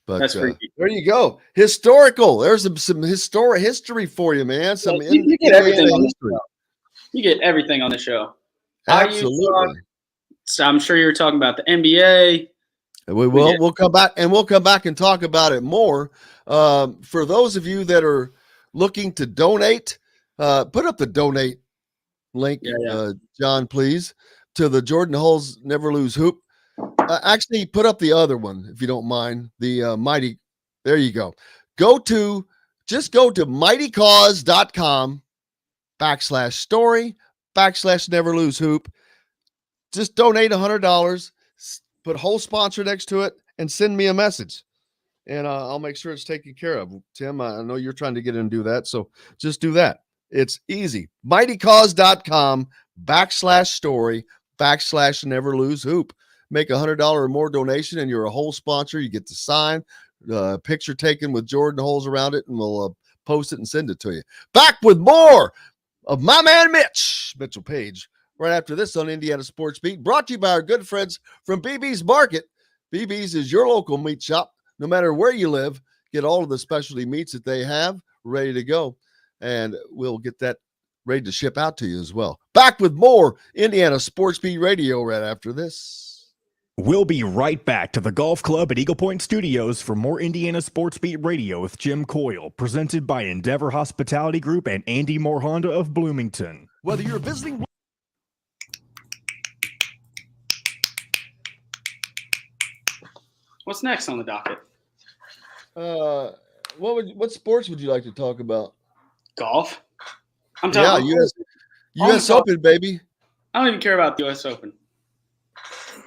Speaker 5: But
Speaker 10: that's freaky.
Speaker 5: There you go. Historical. There's some history for you, man.
Speaker 10: You get everything on the show. You get everything on the show.
Speaker 5: Absolutely.
Speaker 10: I'm sure you were talking about the NBA.
Speaker 5: We will. We'll come back and talk about it more. For those of you that are looking to donate, put up the donate link, John, please, to the Jordan Hulls Never Lose Hoop. Actually, put up the other one if you don't mind. The mighty. There you go. Just go to mightycause.com/story/Never Lose Hoop. Just donate $100. Put whole sponsor next to it and send me a message, and I'll make sure it's taken care of. Tim, I know you're trying to get in and do that, so just do that. It's easy. mightycause.com/story/Never Lose Hoop. Make $100 or more donation, and you're a whole sponsor. You get to sign a picture taken with Jordan Holes around it, and we'll post it and send it to you. Back with more of my man Mitchell Paige, right after this on Indiana Sports Beat, brought to you by our good friends from BB's Market. BB's is your local meat shop. No matter where you live, get all of the specialty meats that they have ready to go, and we'll get that ready to ship out to you as well. Back with more Indiana Sports Beat Radio right after this.
Speaker 1: We'll be right back to the golf club at Eagle Point Studios for more Indiana Sports Beat Radio with Jim Coyle, presented by Endeavor Hospitality Group and Andy Moore Honda of Bloomington.
Speaker 3: Whether you're visiting...
Speaker 10: What's next on the docket?
Speaker 5: What sports would you like to talk about?
Speaker 10: Golf. I'm talking
Speaker 5: U.S. Open, baby.
Speaker 10: I don't even care about the U.S. Open.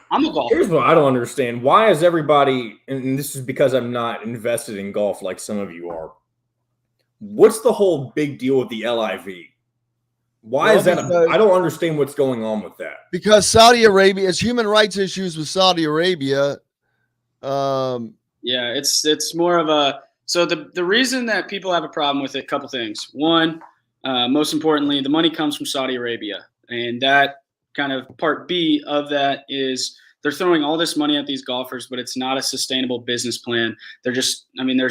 Speaker 10: I'm a golfer.
Speaker 6: Here's what I don't understand. Why is everybody, and this is because I'm not invested in golf like some of you are, what's the whole big deal with the LIV? Why is that? I don't understand what's going on with that.
Speaker 5: Because Saudi Arabia, it's human rights issues with Saudi Arabia.
Speaker 10: It's more of a, so the reason that people have a problem with it, a couple things. One, most importantly, the money comes from Saudi Arabia, and that kind of part B of that is they're throwing all this money at these golfers, but it's not a sustainable business plan. There's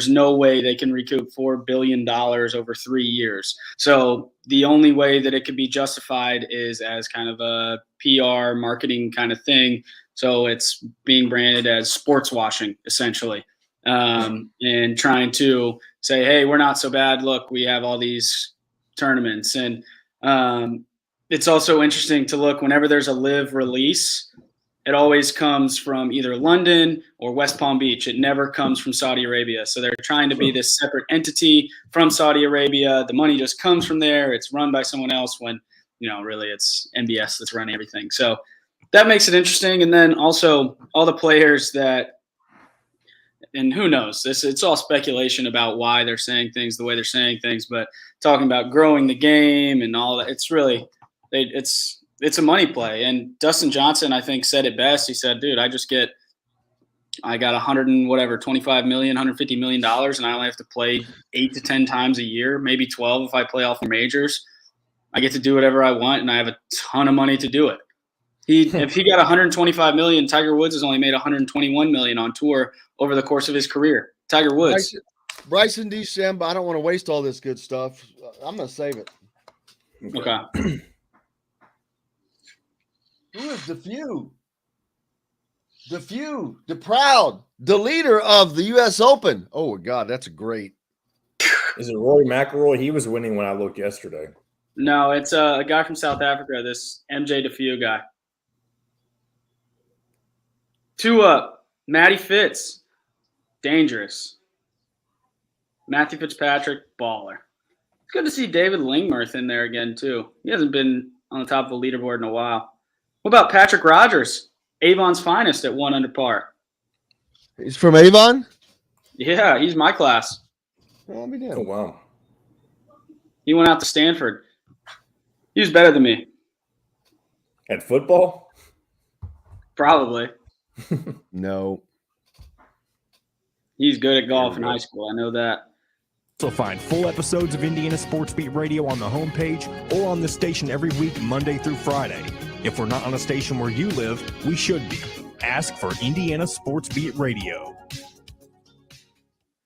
Speaker 10: no way they can recoup $4 billion over 3 years. So the only way that it could be justified is as kind of a PR marketing kind of thing. So it's being branded as sports washing, essentially, and trying to say, hey, we're not so bad. Look, we have all these tournaments. And It's also interesting to look whenever there's a live release. It always comes from either London or West Palm Beach. It never comes from Saudi Arabia. So they're trying to be this separate entity from Saudi Arabia. The money just comes from there. It's run by someone else when, really it's MBS that's running everything. So that makes it interesting. And then also all the players that, and who knows, it's all speculation about why they're saying things the way they're saying things, but talking about growing the game and all that, it's really, it's a money play. And Dustin Johnson, I think, said it best. He said, dude, I got 25 million, $150 million, and I only have to play 8 to 10 times a year, maybe 12 if I play all the majors. I get to do whatever I want, and I have a ton of money to do it. If he got 125 million, Tiger Woods has only made 121 million on tour over the course of his career. Tiger Woods.
Speaker 5: Bryson DeChambeau, I don't want to waste all this good stuff. I'm going to save it.
Speaker 10: Okay.
Speaker 5: Who is DeFew? The proud, the leader of the U.S. Open. Oh, God, that's a great.
Speaker 6: Is it Rory McIlroy? He was winning when I looked yesterday.
Speaker 10: No, it's a guy from South Africa, this MJ DeFew guy. 2 up. Matty Fitz, dangerous. Matthew Fitzpatrick, baller. It's good to see David Lingmerth in there again, too. He hasn't been on the top of the leaderboard in a while. What about Patrick Rogers, Avon's finest at 1 under par?
Speaker 5: He's from Avon?
Speaker 10: Yeah, he's my class.
Speaker 5: Oh,
Speaker 6: wow.
Speaker 10: He went out to Stanford. He was better than me.
Speaker 6: At football?
Speaker 10: Probably.
Speaker 5: No.
Speaker 10: He's good at golf in high school. I know that.
Speaker 1: So find full episodes of Indiana Sports Beat Radio on the homepage or on the station every week, Monday through Friday. If we're not on a station where you live, we should be. Ask for Indiana Sports Beat Radio.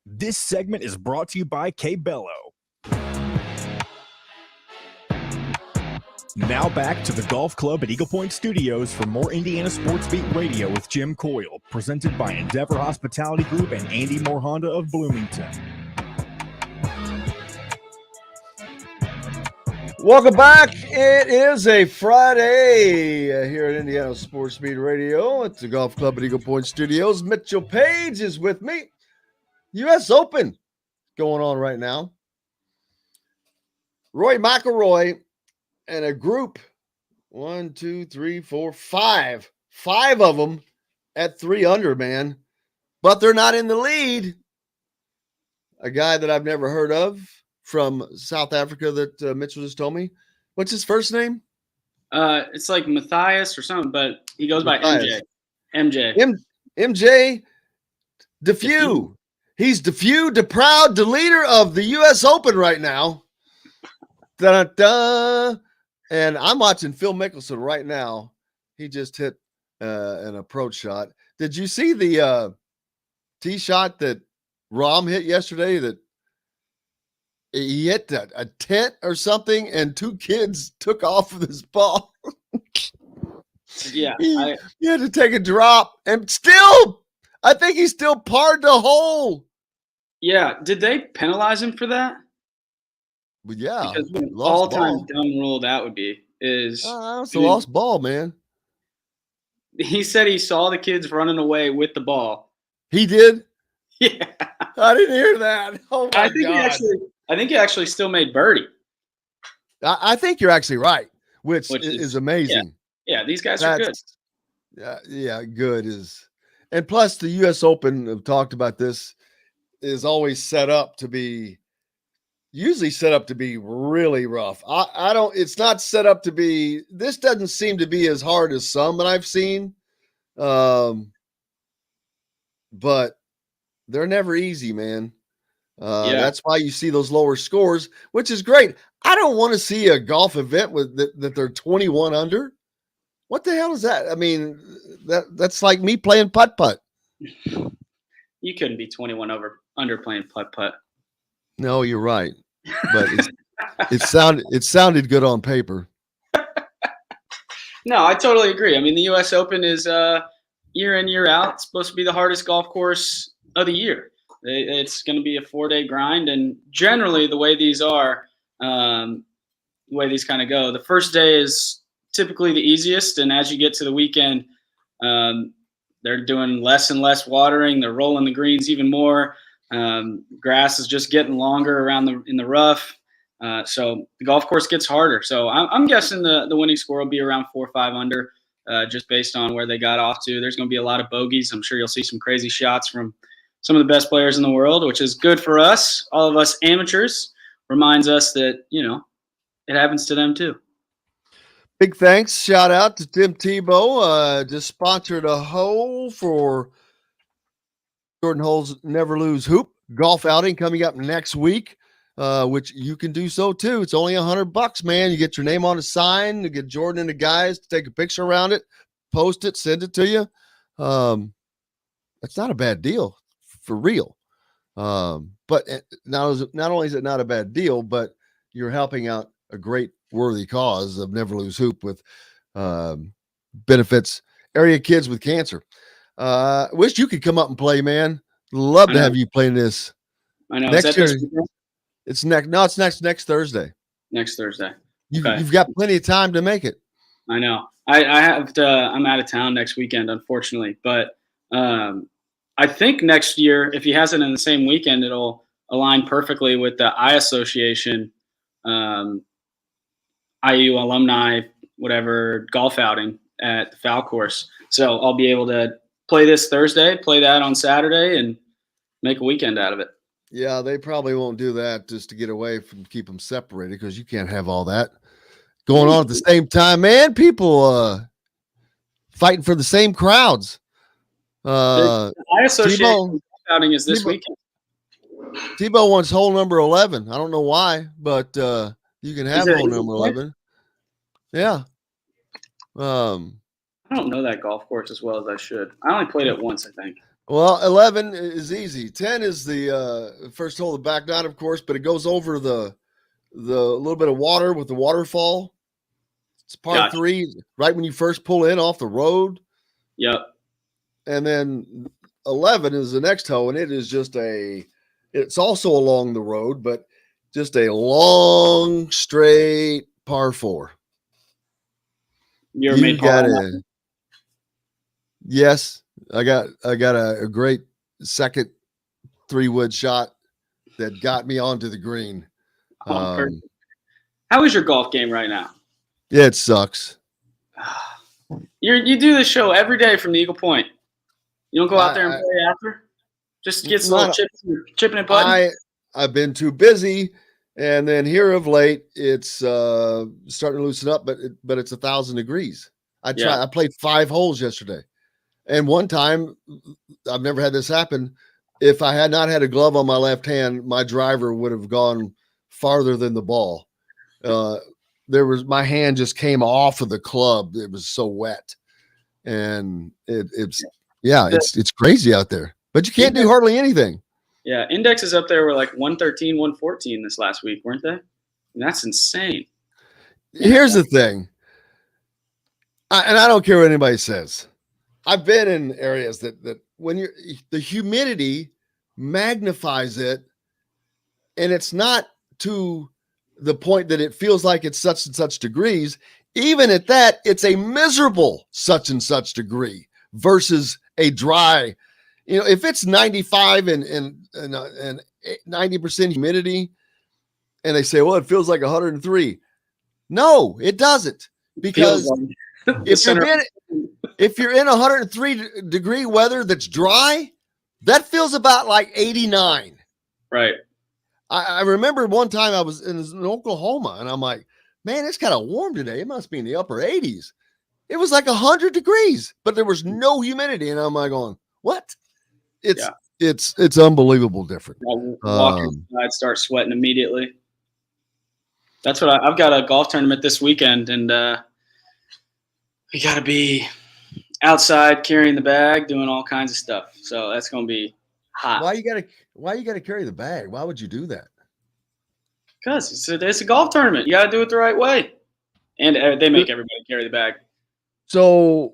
Speaker 1: This segment is brought to you by K-Bello. Now back to the Golf Club at Eagle Point Studios for more Indiana Sports Beat Radio with Jim Coyle, presented by Endeavor Hospitality Group and Andy Moore Honda of Bloomington.
Speaker 5: Welcome back. It is a Friday here at Indiana Sports Beat Radio at the Golf Club at Eagle Point Studios. Mitcha Palooza is with me. U.S. Open going on right now. Rory McIlroy and a group, 1, 2, 3, 4, 5. 5 of them at 3 under, man. But they're not in the lead. A guy that I've never heard of from South Africa that Mitchell just told me. What's his first name?
Speaker 10: It's like Matthias or something, but he goes by
Speaker 5: Matthias.
Speaker 10: MJ.
Speaker 5: MJ DeFew. He's DeFew, the proud, the leader of the U.S. Open right now. Da-da-da. And I'm watching Phil Mickelson right now. He just hit an approach shot. Did you see the tee shot that Rahm hit yesterday? That he hit a tent or something, and 2 kids took off with his ball.
Speaker 10: Yeah.
Speaker 5: He had to take a drop. And still, I think he still parred the hole.
Speaker 10: Yeah. Did they penalize him for that?
Speaker 5: But yeah.
Speaker 10: Because an all-time dumb rule that would be is
Speaker 5: it's a lost ball, man.
Speaker 10: He said he saw the kids running away with the ball.
Speaker 5: He did?
Speaker 10: Yeah.
Speaker 5: I didn't hear that. Oh my God.
Speaker 10: I think he actually still made birdie.
Speaker 5: I think you're actually right, which is amazing.
Speaker 10: Yeah, these guys are good.
Speaker 5: Yeah, good is. And plus the U.S. Open, I've talked about this, is always usually set up to be really rough. It's not set up to be, this doesn't seem to be as hard as some that I've seen. But they're never easy, man. That's why you see those lower scores, which is great. I don't want to see a golf event that they're 21 under. What the hell is that? I mean, that's like me playing putt-putt.
Speaker 10: You couldn't be 21 under playing putt-putt.
Speaker 5: No, you're right. But it sounded good on paper.
Speaker 10: No, I totally agree. I mean, the U.S. Open is year in, year out. It's supposed to be the hardest golf course of the year. It's going to be a 4-day grind, and generally the way these are, the way these kind of go. The first day is typically the easiest, and as you get to the weekend, they're doing less and less watering. They're rolling the greens even more. Grass is just getting longer in the rough. So the golf course gets harder. So I'm guessing the winning score will be around 4 or 5 under, just based on where they got off to. There's going to be a lot of bogeys. I'm sure you'll see some crazy shots from some of the best players in the world, which is good for us. All of us amateurs, reminds us that, it happens to them too.
Speaker 5: Big thanks. Shout out to Tim Tebow. Just sponsored a hole for Jordan Hole's Never Lose Hoop golf outing coming up next week, which you can do so too. It's only $100, man. You get your name on a sign, you get Jordan and the guys to take a picture around it, post it, send it to you. It's not a bad deal for real. But not only is it not a bad deal, but you're helping out a great worthy cause of Never Lose Hoop with benefits area kids with cancer. Wish you could come up and play, man. Love to have you playing this.
Speaker 10: I know.
Speaker 5: Next year, it's next Thursday.
Speaker 10: Next Thursday.
Speaker 5: You've got plenty of time to make it.
Speaker 10: I know. I'm out of town next weekend, unfortunately, but I think next year, if he has it in the same weekend, it'll align perfectly with the I Association, IU alumni, whatever, golf outing at the foul course. So I'll be able to play this Thursday, play that on Saturday, and make a weekend out of it.
Speaker 5: Yeah, they probably won't do that just to get away from keep them separated, because you can't have all that going on at the same time, man. People fighting for the same crowds.
Speaker 10: The I Association outing is this weekend.
Speaker 5: Tebow wants hole number 11. I don't know why, but you can have hole number 11. Yeah.
Speaker 10: I don't know that golf course as well as I should. I only played it once, I think.
Speaker 5: Well, 11 is easy. 10 is the first hole, the back nine, of course, but it goes over the little bit of water with the waterfall. It's par 3, right when you first pull in off the road.
Speaker 10: Yep.
Speaker 5: And then 11 is the next hole, and it is just it's also along the road, but just a long, straight par 4.
Speaker 10: You ever made par?
Speaker 5: Yes, I got a great second 3-wood shot that got me onto the green.
Speaker 10: How is your golf game right now?
Speaker 5: Yeah, it sucks.
Speaker 10: You do this show every day from the Eagle Point. You don't go out there and play after? Just get some little chipping and putting?
Speaker 5: I've been too busy, and then here of late, it's starting to loosen up, but it's 1,000 degrees. I played 5 holes yesterday. And one time, I've never had this happen. If I had not had a glove on my left hand, my driver would have gone farther than the ball. My hand just came off of the club. It was so wet, and it's crazy out there. But you can't do hardly anything.
Speaker 10: Yeah, indexes up there were like 113, 114 this last week, weren't they? And that's insane.
Speaker 5: Here's the thing, and I don't care what anybody says. I've been in areas that when the humidity magnifies it, and it's not to the point that it feels like it's such and such degrees. Even at that, it's a miserable such and such degree versus a dry. If it's 95 and 90% humidity, and they say, well, it feels like 103. No, it doesn't, because if you're in 103 degree weather that's dry, that feels about like 89.
Speaker 10: Right.
Speaker 5: I remember one time I was in Oklahoma, and I'm like, man, it's kind of warm today. It must be in the upper 80s. It was like 100 degrees, but there was no humidity. And I'm like going, what? It's unbelievable different.
Speaker 10: Walk inside, start sweating immediately. That's what I've got a golf tournament this weekend, and we got to be outside carrying the bag, doing all kinds of stuff. So that's going to be hot.
Speaker 5: Why you got to carry the bag? Why would you do that?
Speaker 10: Because it's a golf tournament. You got to do it the right way. And they make everybody carry the bag.
Speaker 5: So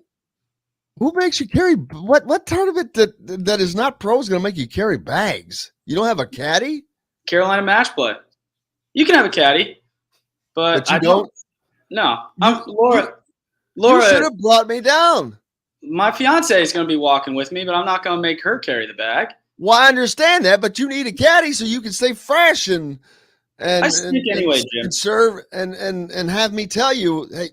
Speaker 5: who makes you carry what tournament that is not pro is going to make you carry bags? You don't have a caddy?
Speaker 10: Carolina match play. You can have a caddy, but
Speaker 5: you don't.
Speaker 10: No,
Speaker 5: Laura
Speaker 10: Laura
Speaker 5: should have brought me down.
Speaker 10: My fiance is going to be walking with me, but I'm not going to make her carry the bag.
Speaker 5: Well, I understand that, but you need a caddy so you can stay fresh and
Speaker 10: I speak anyway, Jim.
Speaker 5: And serve and have me tell you, hey,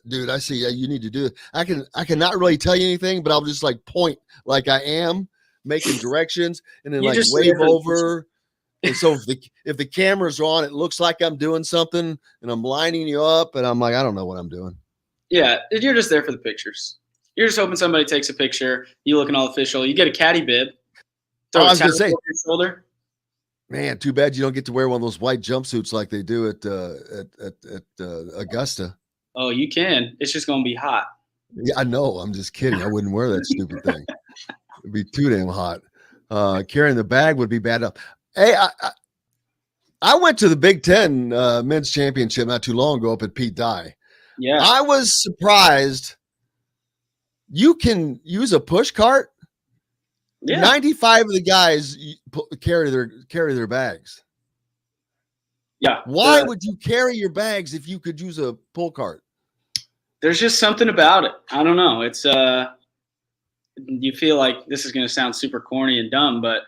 Speaker 5: dude, I see you need to do it. I cannot really tell you anything, but I'll just like point like I am making directions and then like wave over. And so if the cameras are on, it looks like I'm doing something and I'm lining you up and I'm like, I don't know what I'm doing.
Speaker 10: Yeah, you're just there for the pictures. You're just hoping somebody takes a picture. You looking all official. You get a caddy bib.
Speaker 5: I was going to say,
Speaker 10: over your shoulder.
Speaker 5: Man, too bad you don't get to wear one of those white jumpsuits like they do at Augusta.
Speaker 10: Oh, you can. It's just going to be hot.
Speaker 5: Yeah, I know. I'm just kidding. I wouldn't wear that stupid thing. It'd be too damn hot. Carrying the bag would be bad enough. Hey, I went to the Big Ten men's championship not too long ago up at Pete Dye.
Speaker 10: Yeah.
Speaker 5: I was surprised. You can use a push cart. Yeah. 95 of the guys carry their bags.
Speaker 10: Yeah.
Speaker 5: Why would you carry your bags if you could use a pull cart?
Speaker 10: There's just something about it. I don't know. It's you feel like this is going to sound super corny and dumb, but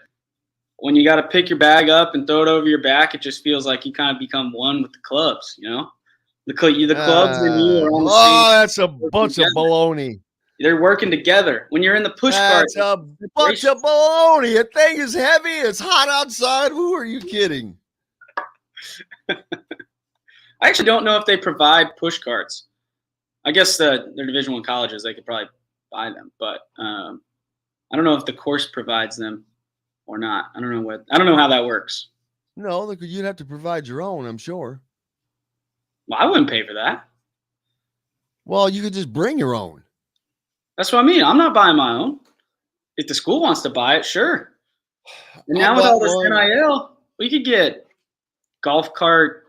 Speaker 10: when you got to pick your bag up and throw it over your back, it just feels like you kind of become one with the clubs, you know? The clubs and you are on the same.
Speaker 5: That's a bunch of baloney.
Speaker 10: They're working together. When you're in the push cart,
Speaker 5: it's a bunch of baloney. A thing is heavy. It's hot outside. Who are you kidding?
Speaker 10: I actually don't know if they provide push carts. I guess they're Division I colleges. They could probably buy them, but I don't know if the course provides them or not. I don't know how that works.
Speaker 5: No, you'd have to provide your own, I'm sure.
Speaker 10: Well, I wouldn't pay for that.
Speaker 5: Well, you could just bring your own.
Speaker 10: That's what I mean. I'm not buying my own. If the school wants to buy it, sure. And now with all this NIL, we could get Golf Cart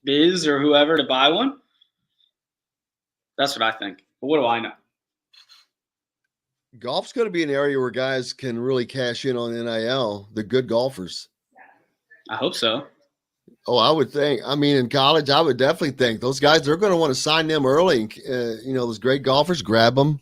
Speaker 10: Biz or whoever to buy one. That's what I think. But what do I know?
Speaker 5: Golf's going to be an area where guys can really cash in on NIL, the good golfers.
Speaker 10: I hope so.
Speaker 5: Oh, I would think. I mean, in college, I would definitely think those guys, they're going to want to sign them early. Those great golfers, grab them.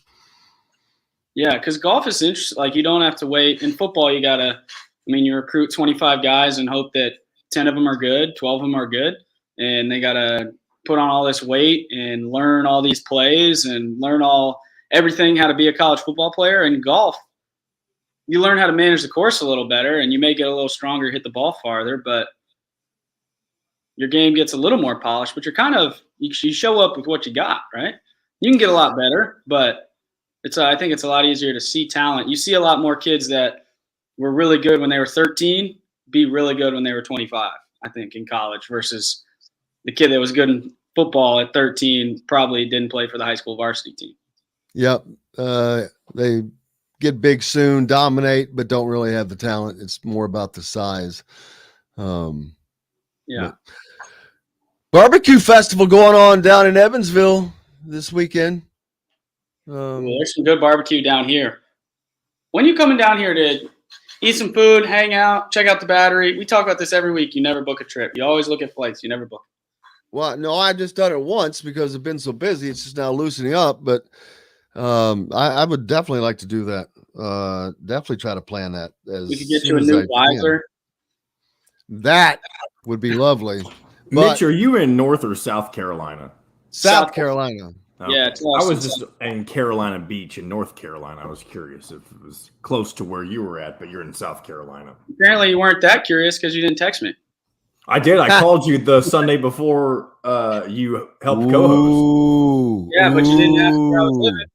Speaker 10: Yeah, because golf is interesting. Like, you don't have to wait. In football, you recruit 25 guys and hope that 10 of them are good, 12 of them are good. And they got to put on all this weight and learn all these plays and learn everything how to be a college football player. In golf, you learn how to manage the course a little better and you may get a little stronger, hit the ball farther, but your game gets a little more polished, but you show up with what you got, right? You can get a lot better, but I think it's a lot easier to see talent. You see a lot more kids that were really good when they were 13 be really good when they were 25, I think, in college, versus the kid that was good in football at 13 probably didn't play for the high school varsity team.
Speaker 5: Yep. They get big soon, dominate, but don't really have the talent. It's more about the size.
Speaker 10: Yeah.
Speaker 5: Barbecue festival going on down in Evansville this weekend.
Speaker 10: There's some good barbecue down here. When you coming down here to eat some food, hang out, check out the Battery? We talk about this every week. You never book a trip. You always look at flights. You never book.
Speaker 5: Well, no, I've just done it once because I've been so busy. It's just now loosening up. But I would definitely like to do that. Definitely try to plan that.
Speaker 10: We could get you a new visor.
Speaker 5: That would be lovely.
Speaker 6: Mitch, are you in North or South Carolina?
Speaker 5: South Carolina.
Speaker 6: Okay.
Speaker 10: Yeah,
Speaker 6: I was just in Carolina Beach in North Carolina. I was curious if it was close to where you were at, but you're in South Carolina.
Speaker 10: Apparently you weren't that curious because you didn't text me.
Speaker 6: I did. I called you the Sunday before you helped co-host.
Speaker 10: Yeah, but you didn't ask where I was living.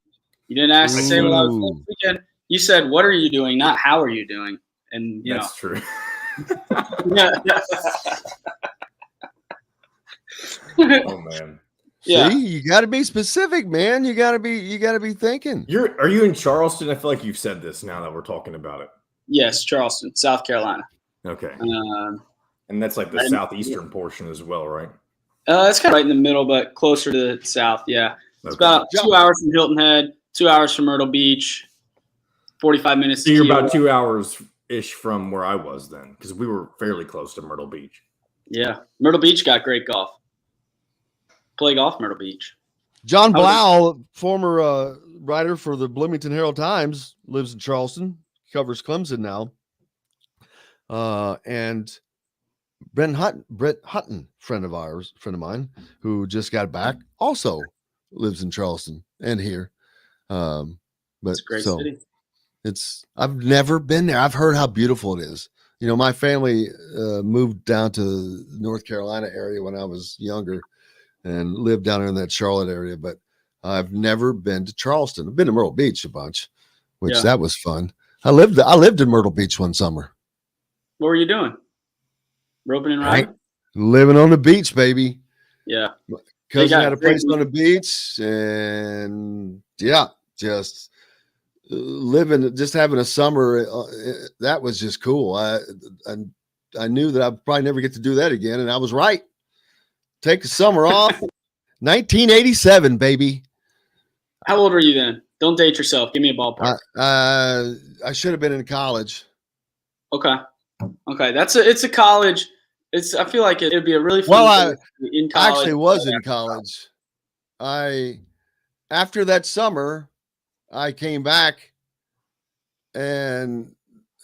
Speaker 10: You didn't ask to say what I was doing this weekend. You said, "What are you doing?" Not "How are you doing?" And
Speaker 6: that's true.
Speaker 10: Yeah.
Speaker 6: Oh man.
Speaker 10: Yeah.
Speaker 5: See, you got to be specific, man. You got to be thinking.
Speaker 6: Are you in Charleston? I feel like you've said this now that we're talking about it.
Speaker 10: Yes, Charleston, South Carolina.
Speaker 6: Okay. And that's like the southeastern portion as well, right?
Speaker 10: It's kind of right in the middle, but closer to the south. Yeah. It's about 2 hours from Hilton Head, 2 hours from Myrtle Beach, 45 minutes.
Speaker 6: So you're about 2 hours-ish from where I was then, because we were fairly close to Myrtle Beach.
Speaker 10: Yeah. Myrtle Beach got great golf. play golf Myrtle Beach.
Speaker 5: John Blau, former writer for the Bloomington Herald Times, lives in Charleston, covers Clemson now. And Brett Hutton, friend of mine, who just got back, also lives in Charleston and here. But
Speaker 10: it's a great city.
Speaker 5: I've never been there. I've heard how beautiful it is. You know, my family moved down to North Carolina area when I was younger and lived down in that Charlotte area, but I've never been to Charleston. I've been to Myrtle Beach a bunch, which that was fun. I lived in Myrtle Beach one summer.
Speaker 10: What were you doing? Roping and riding?
Speaker 5: Living on the beach, baby.
Speaker 10: Yeah.
Speaker 5: Cousin had a place on the beach, and just living, just having a summer. That was just cool. I knew that I'd probably never get to do that again, and I was right. Take the summer off. 1987, baby.
Speaker 10: How old were you then? Don't date yourself. Give me a ballpark.
Speaker 5: I should have been in college.
Speaker 10: Okay. It's a college. I feel like it'd be a really fun.
Speaker 5: Well,
Speaker 10: in college.
Speaker 5: I actually was in college. After that summer, I came back, and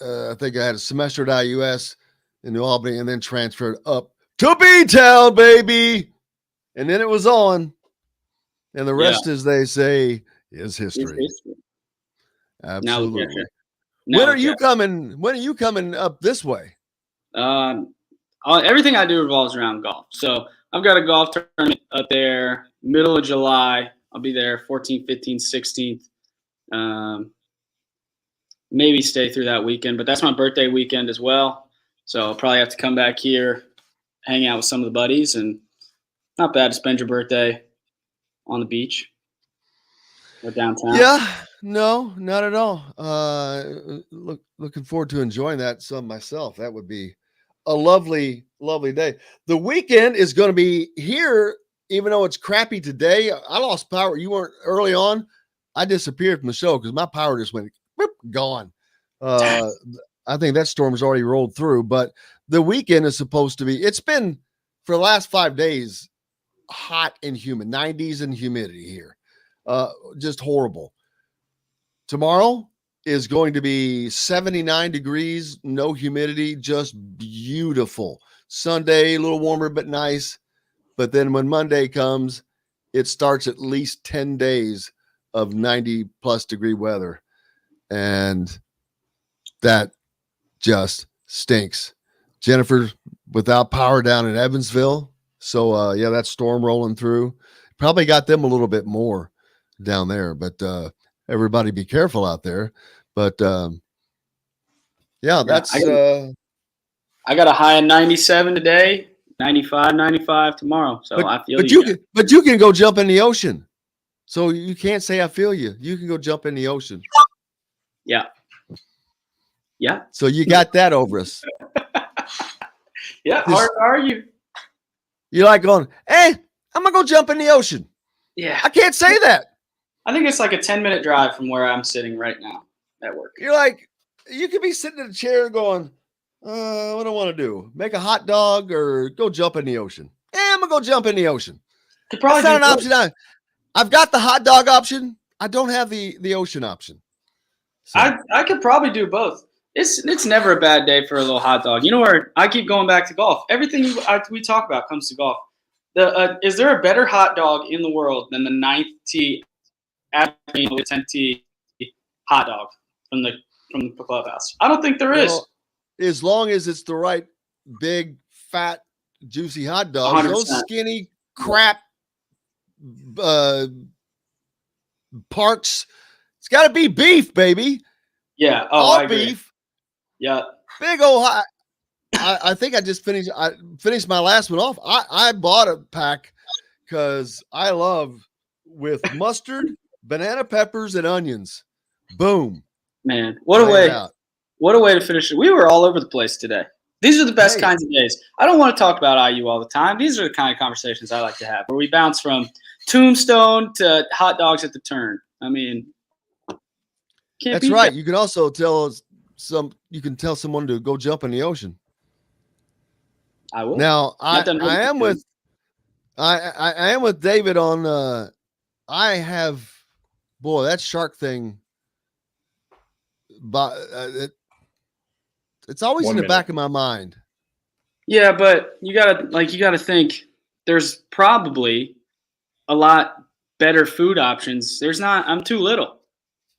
Speaker 5: I think I had a semester at IUS in New Albany, and then transferred up to B-Town, baby. And then it was on, and the rest, as they say, is history. Absolutely. When are you coming? When are you coming up this way?
Speaker 10: Everything I do revolves around golf. So I've got a golf tournament up there, middle of July. I'll be there 14th, 15th, 16th. Maybe stay through that weekend, but that's my birthday weekend as well. So I'll probably have to come back here, hang out with some of the buddies, and not bad to spend your birthday on the beach or downtown.
Speaker 5: Yeah, no, not at all. Looking forward to enjoying that some myself. That would be a lovely, lovely day. The weekend is going to be here, even though it's crappy today. I lost power. You weren't early on. I disappeared from the show because my power just went gone. I think that storm's already rolled through, but the weekend is supposed to be, it's been for the last 5 days, hot and humid, 90s and humidity here. Just horrible. Tomorrow is going to be 79 degrees, no humidity, just beautiful. Sunday, a little warmer, but nice. But then when Monday comes, it starts at least 10 days of 90 plus degree weather. And that just stinks. Jennifer, without power down in Evansville. So, that storm rolling through probably got them a little bit more down there, but everybody be careful out there. But that's
Speaker 10: I got a high of 97 today, 95 tomorrow. So I feel
Speaker 5: but you can go jump in the ocean. So you can't say I feel you. You can go jump in the ocean.
Speaker 10: Yeah.
Speaker 5: So you got that over us.
Speaker 10: Yeah. Are you?
Speaker 5: You're like going, hey, I'm gonna go jump in the ocean.
Speaker 10: Yeah.
Speaker 5: I can't say that.
Speaker 10: I think it's like a 10-minute drive from where I'm sitting right now at work.
Speaker 5: You're like, you could be sitting in a chair going, what do I want to do? Make a hot dog or go jump in the ocean? I'm going to go jump in the ocean. That's not an option. I've got the hot dog option. I don't have the ocean option. So.
Speaker 10: I could probably do both. It's never a bad day for a little hot dog. You know where I keep going back to golf. Everything we talk about comes to golf. Is there a better hot dog in the world than the 9th tee at the 10th tee hot dog from the clubhouse? I don't think there is.
Speaker 5: As long as it's the right big, fat, juicy hot dog.
Speaker 10: 100%.
Speaker 5: Those skinny crap parts. It's got to be beef, baby.
Speaker 10: Yeah.
Speaker 5: All beef.
Speaker 10: Yeah.
Speaker 5: Big old hot. I think I just finished. I finished my last one off. I bought a pack because I love with mustard, banana peppers, and onions. Boom.
Speaker 10: Man, what a way to finish it. We were all over the place today. These are the best kinds of days. I don't want to talk about IU all the time. These are the kind of conversations I like to have, where we bounce from Tombstone to hot dogs at the turn. I mean,
Speaker 5: that's right. That. You can also tell someone to go jump in the ocean.
Speaker 10: I will.
Speaker 5: Now I am with I am with David on. I have, boy, that shark thing. But it's always in the back of my mind.
Speaker 10: Yeah, but you gotta think. There's probably a lot better food options. There's not. I'm too little.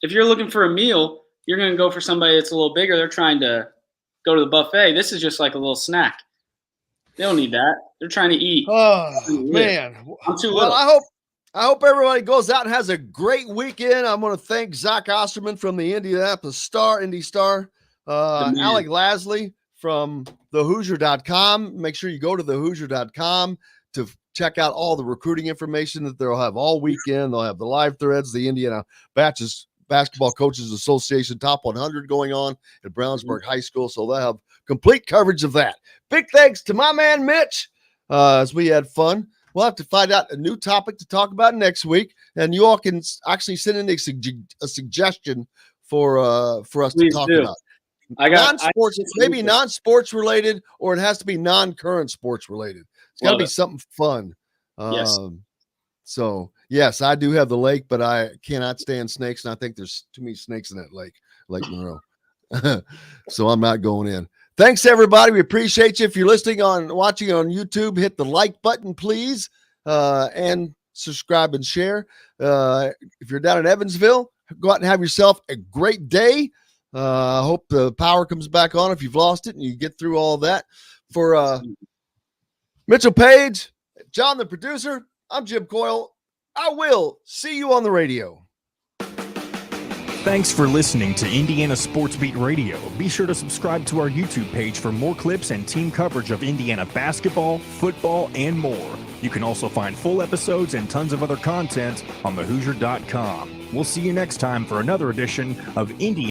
Speaker 10: If you're looking for a meal, you're gonna go for somebody that's a little bigger. They're trying to go to the buffet. This is just like a little snack. They don't need that. They're trying to eat.
Speaker 5: Oh man,
Speaker 10: I'm too little.
Speaker 5: I hope everybody goes out and has a great weekend. I want to thank Zach Osterman from the Indianapolis Star, Indy Star, Alec Lasley from thehoosier.com. Make sure you go to thehoosier.com to check out all the recruiting information that they'll have all weekend. They'll have the live threads, the Indiana Basketball Coaches Association Top 100 going on at Brownsburg High School. So they'll have complete coverage of that. Big thanks to my man, Mitch, as we had fun. We'll have to find out a new topic to talk about next week, and you all can actually send in a suggestion for us to talk about. Non-sports, maybe non-sports related, or it has to be non-current sports related. It's got to be something fun.
Speaker 10: Yes.
Speaker 5: So yes, I do have the lake, but I cannot stand snakes, and I think there's too many snakes in that lake, Lake Monroe. So I'm not going in. Thanks, everybody. We appreciate you. If you're watching on YouTube, hit the like button, please, and subscribe and share. If you're down in Evansville, go out and have yourself a great day. I hope the power comes back on if you've lost it and you get through all that. For Mitchell Paige, John the producer, I'm Jim Coyle. I will see you on the radio.
Speaker 1: Thanks for listening to Indiana Sports Beat Radio. Be sure to subscribe to our YouTube page for more clips and team coverage of Indiana basketball, football, and more. You can also find full episodes and tons of other content on thehoosier.com. We'll see you next time for another edition of Indiana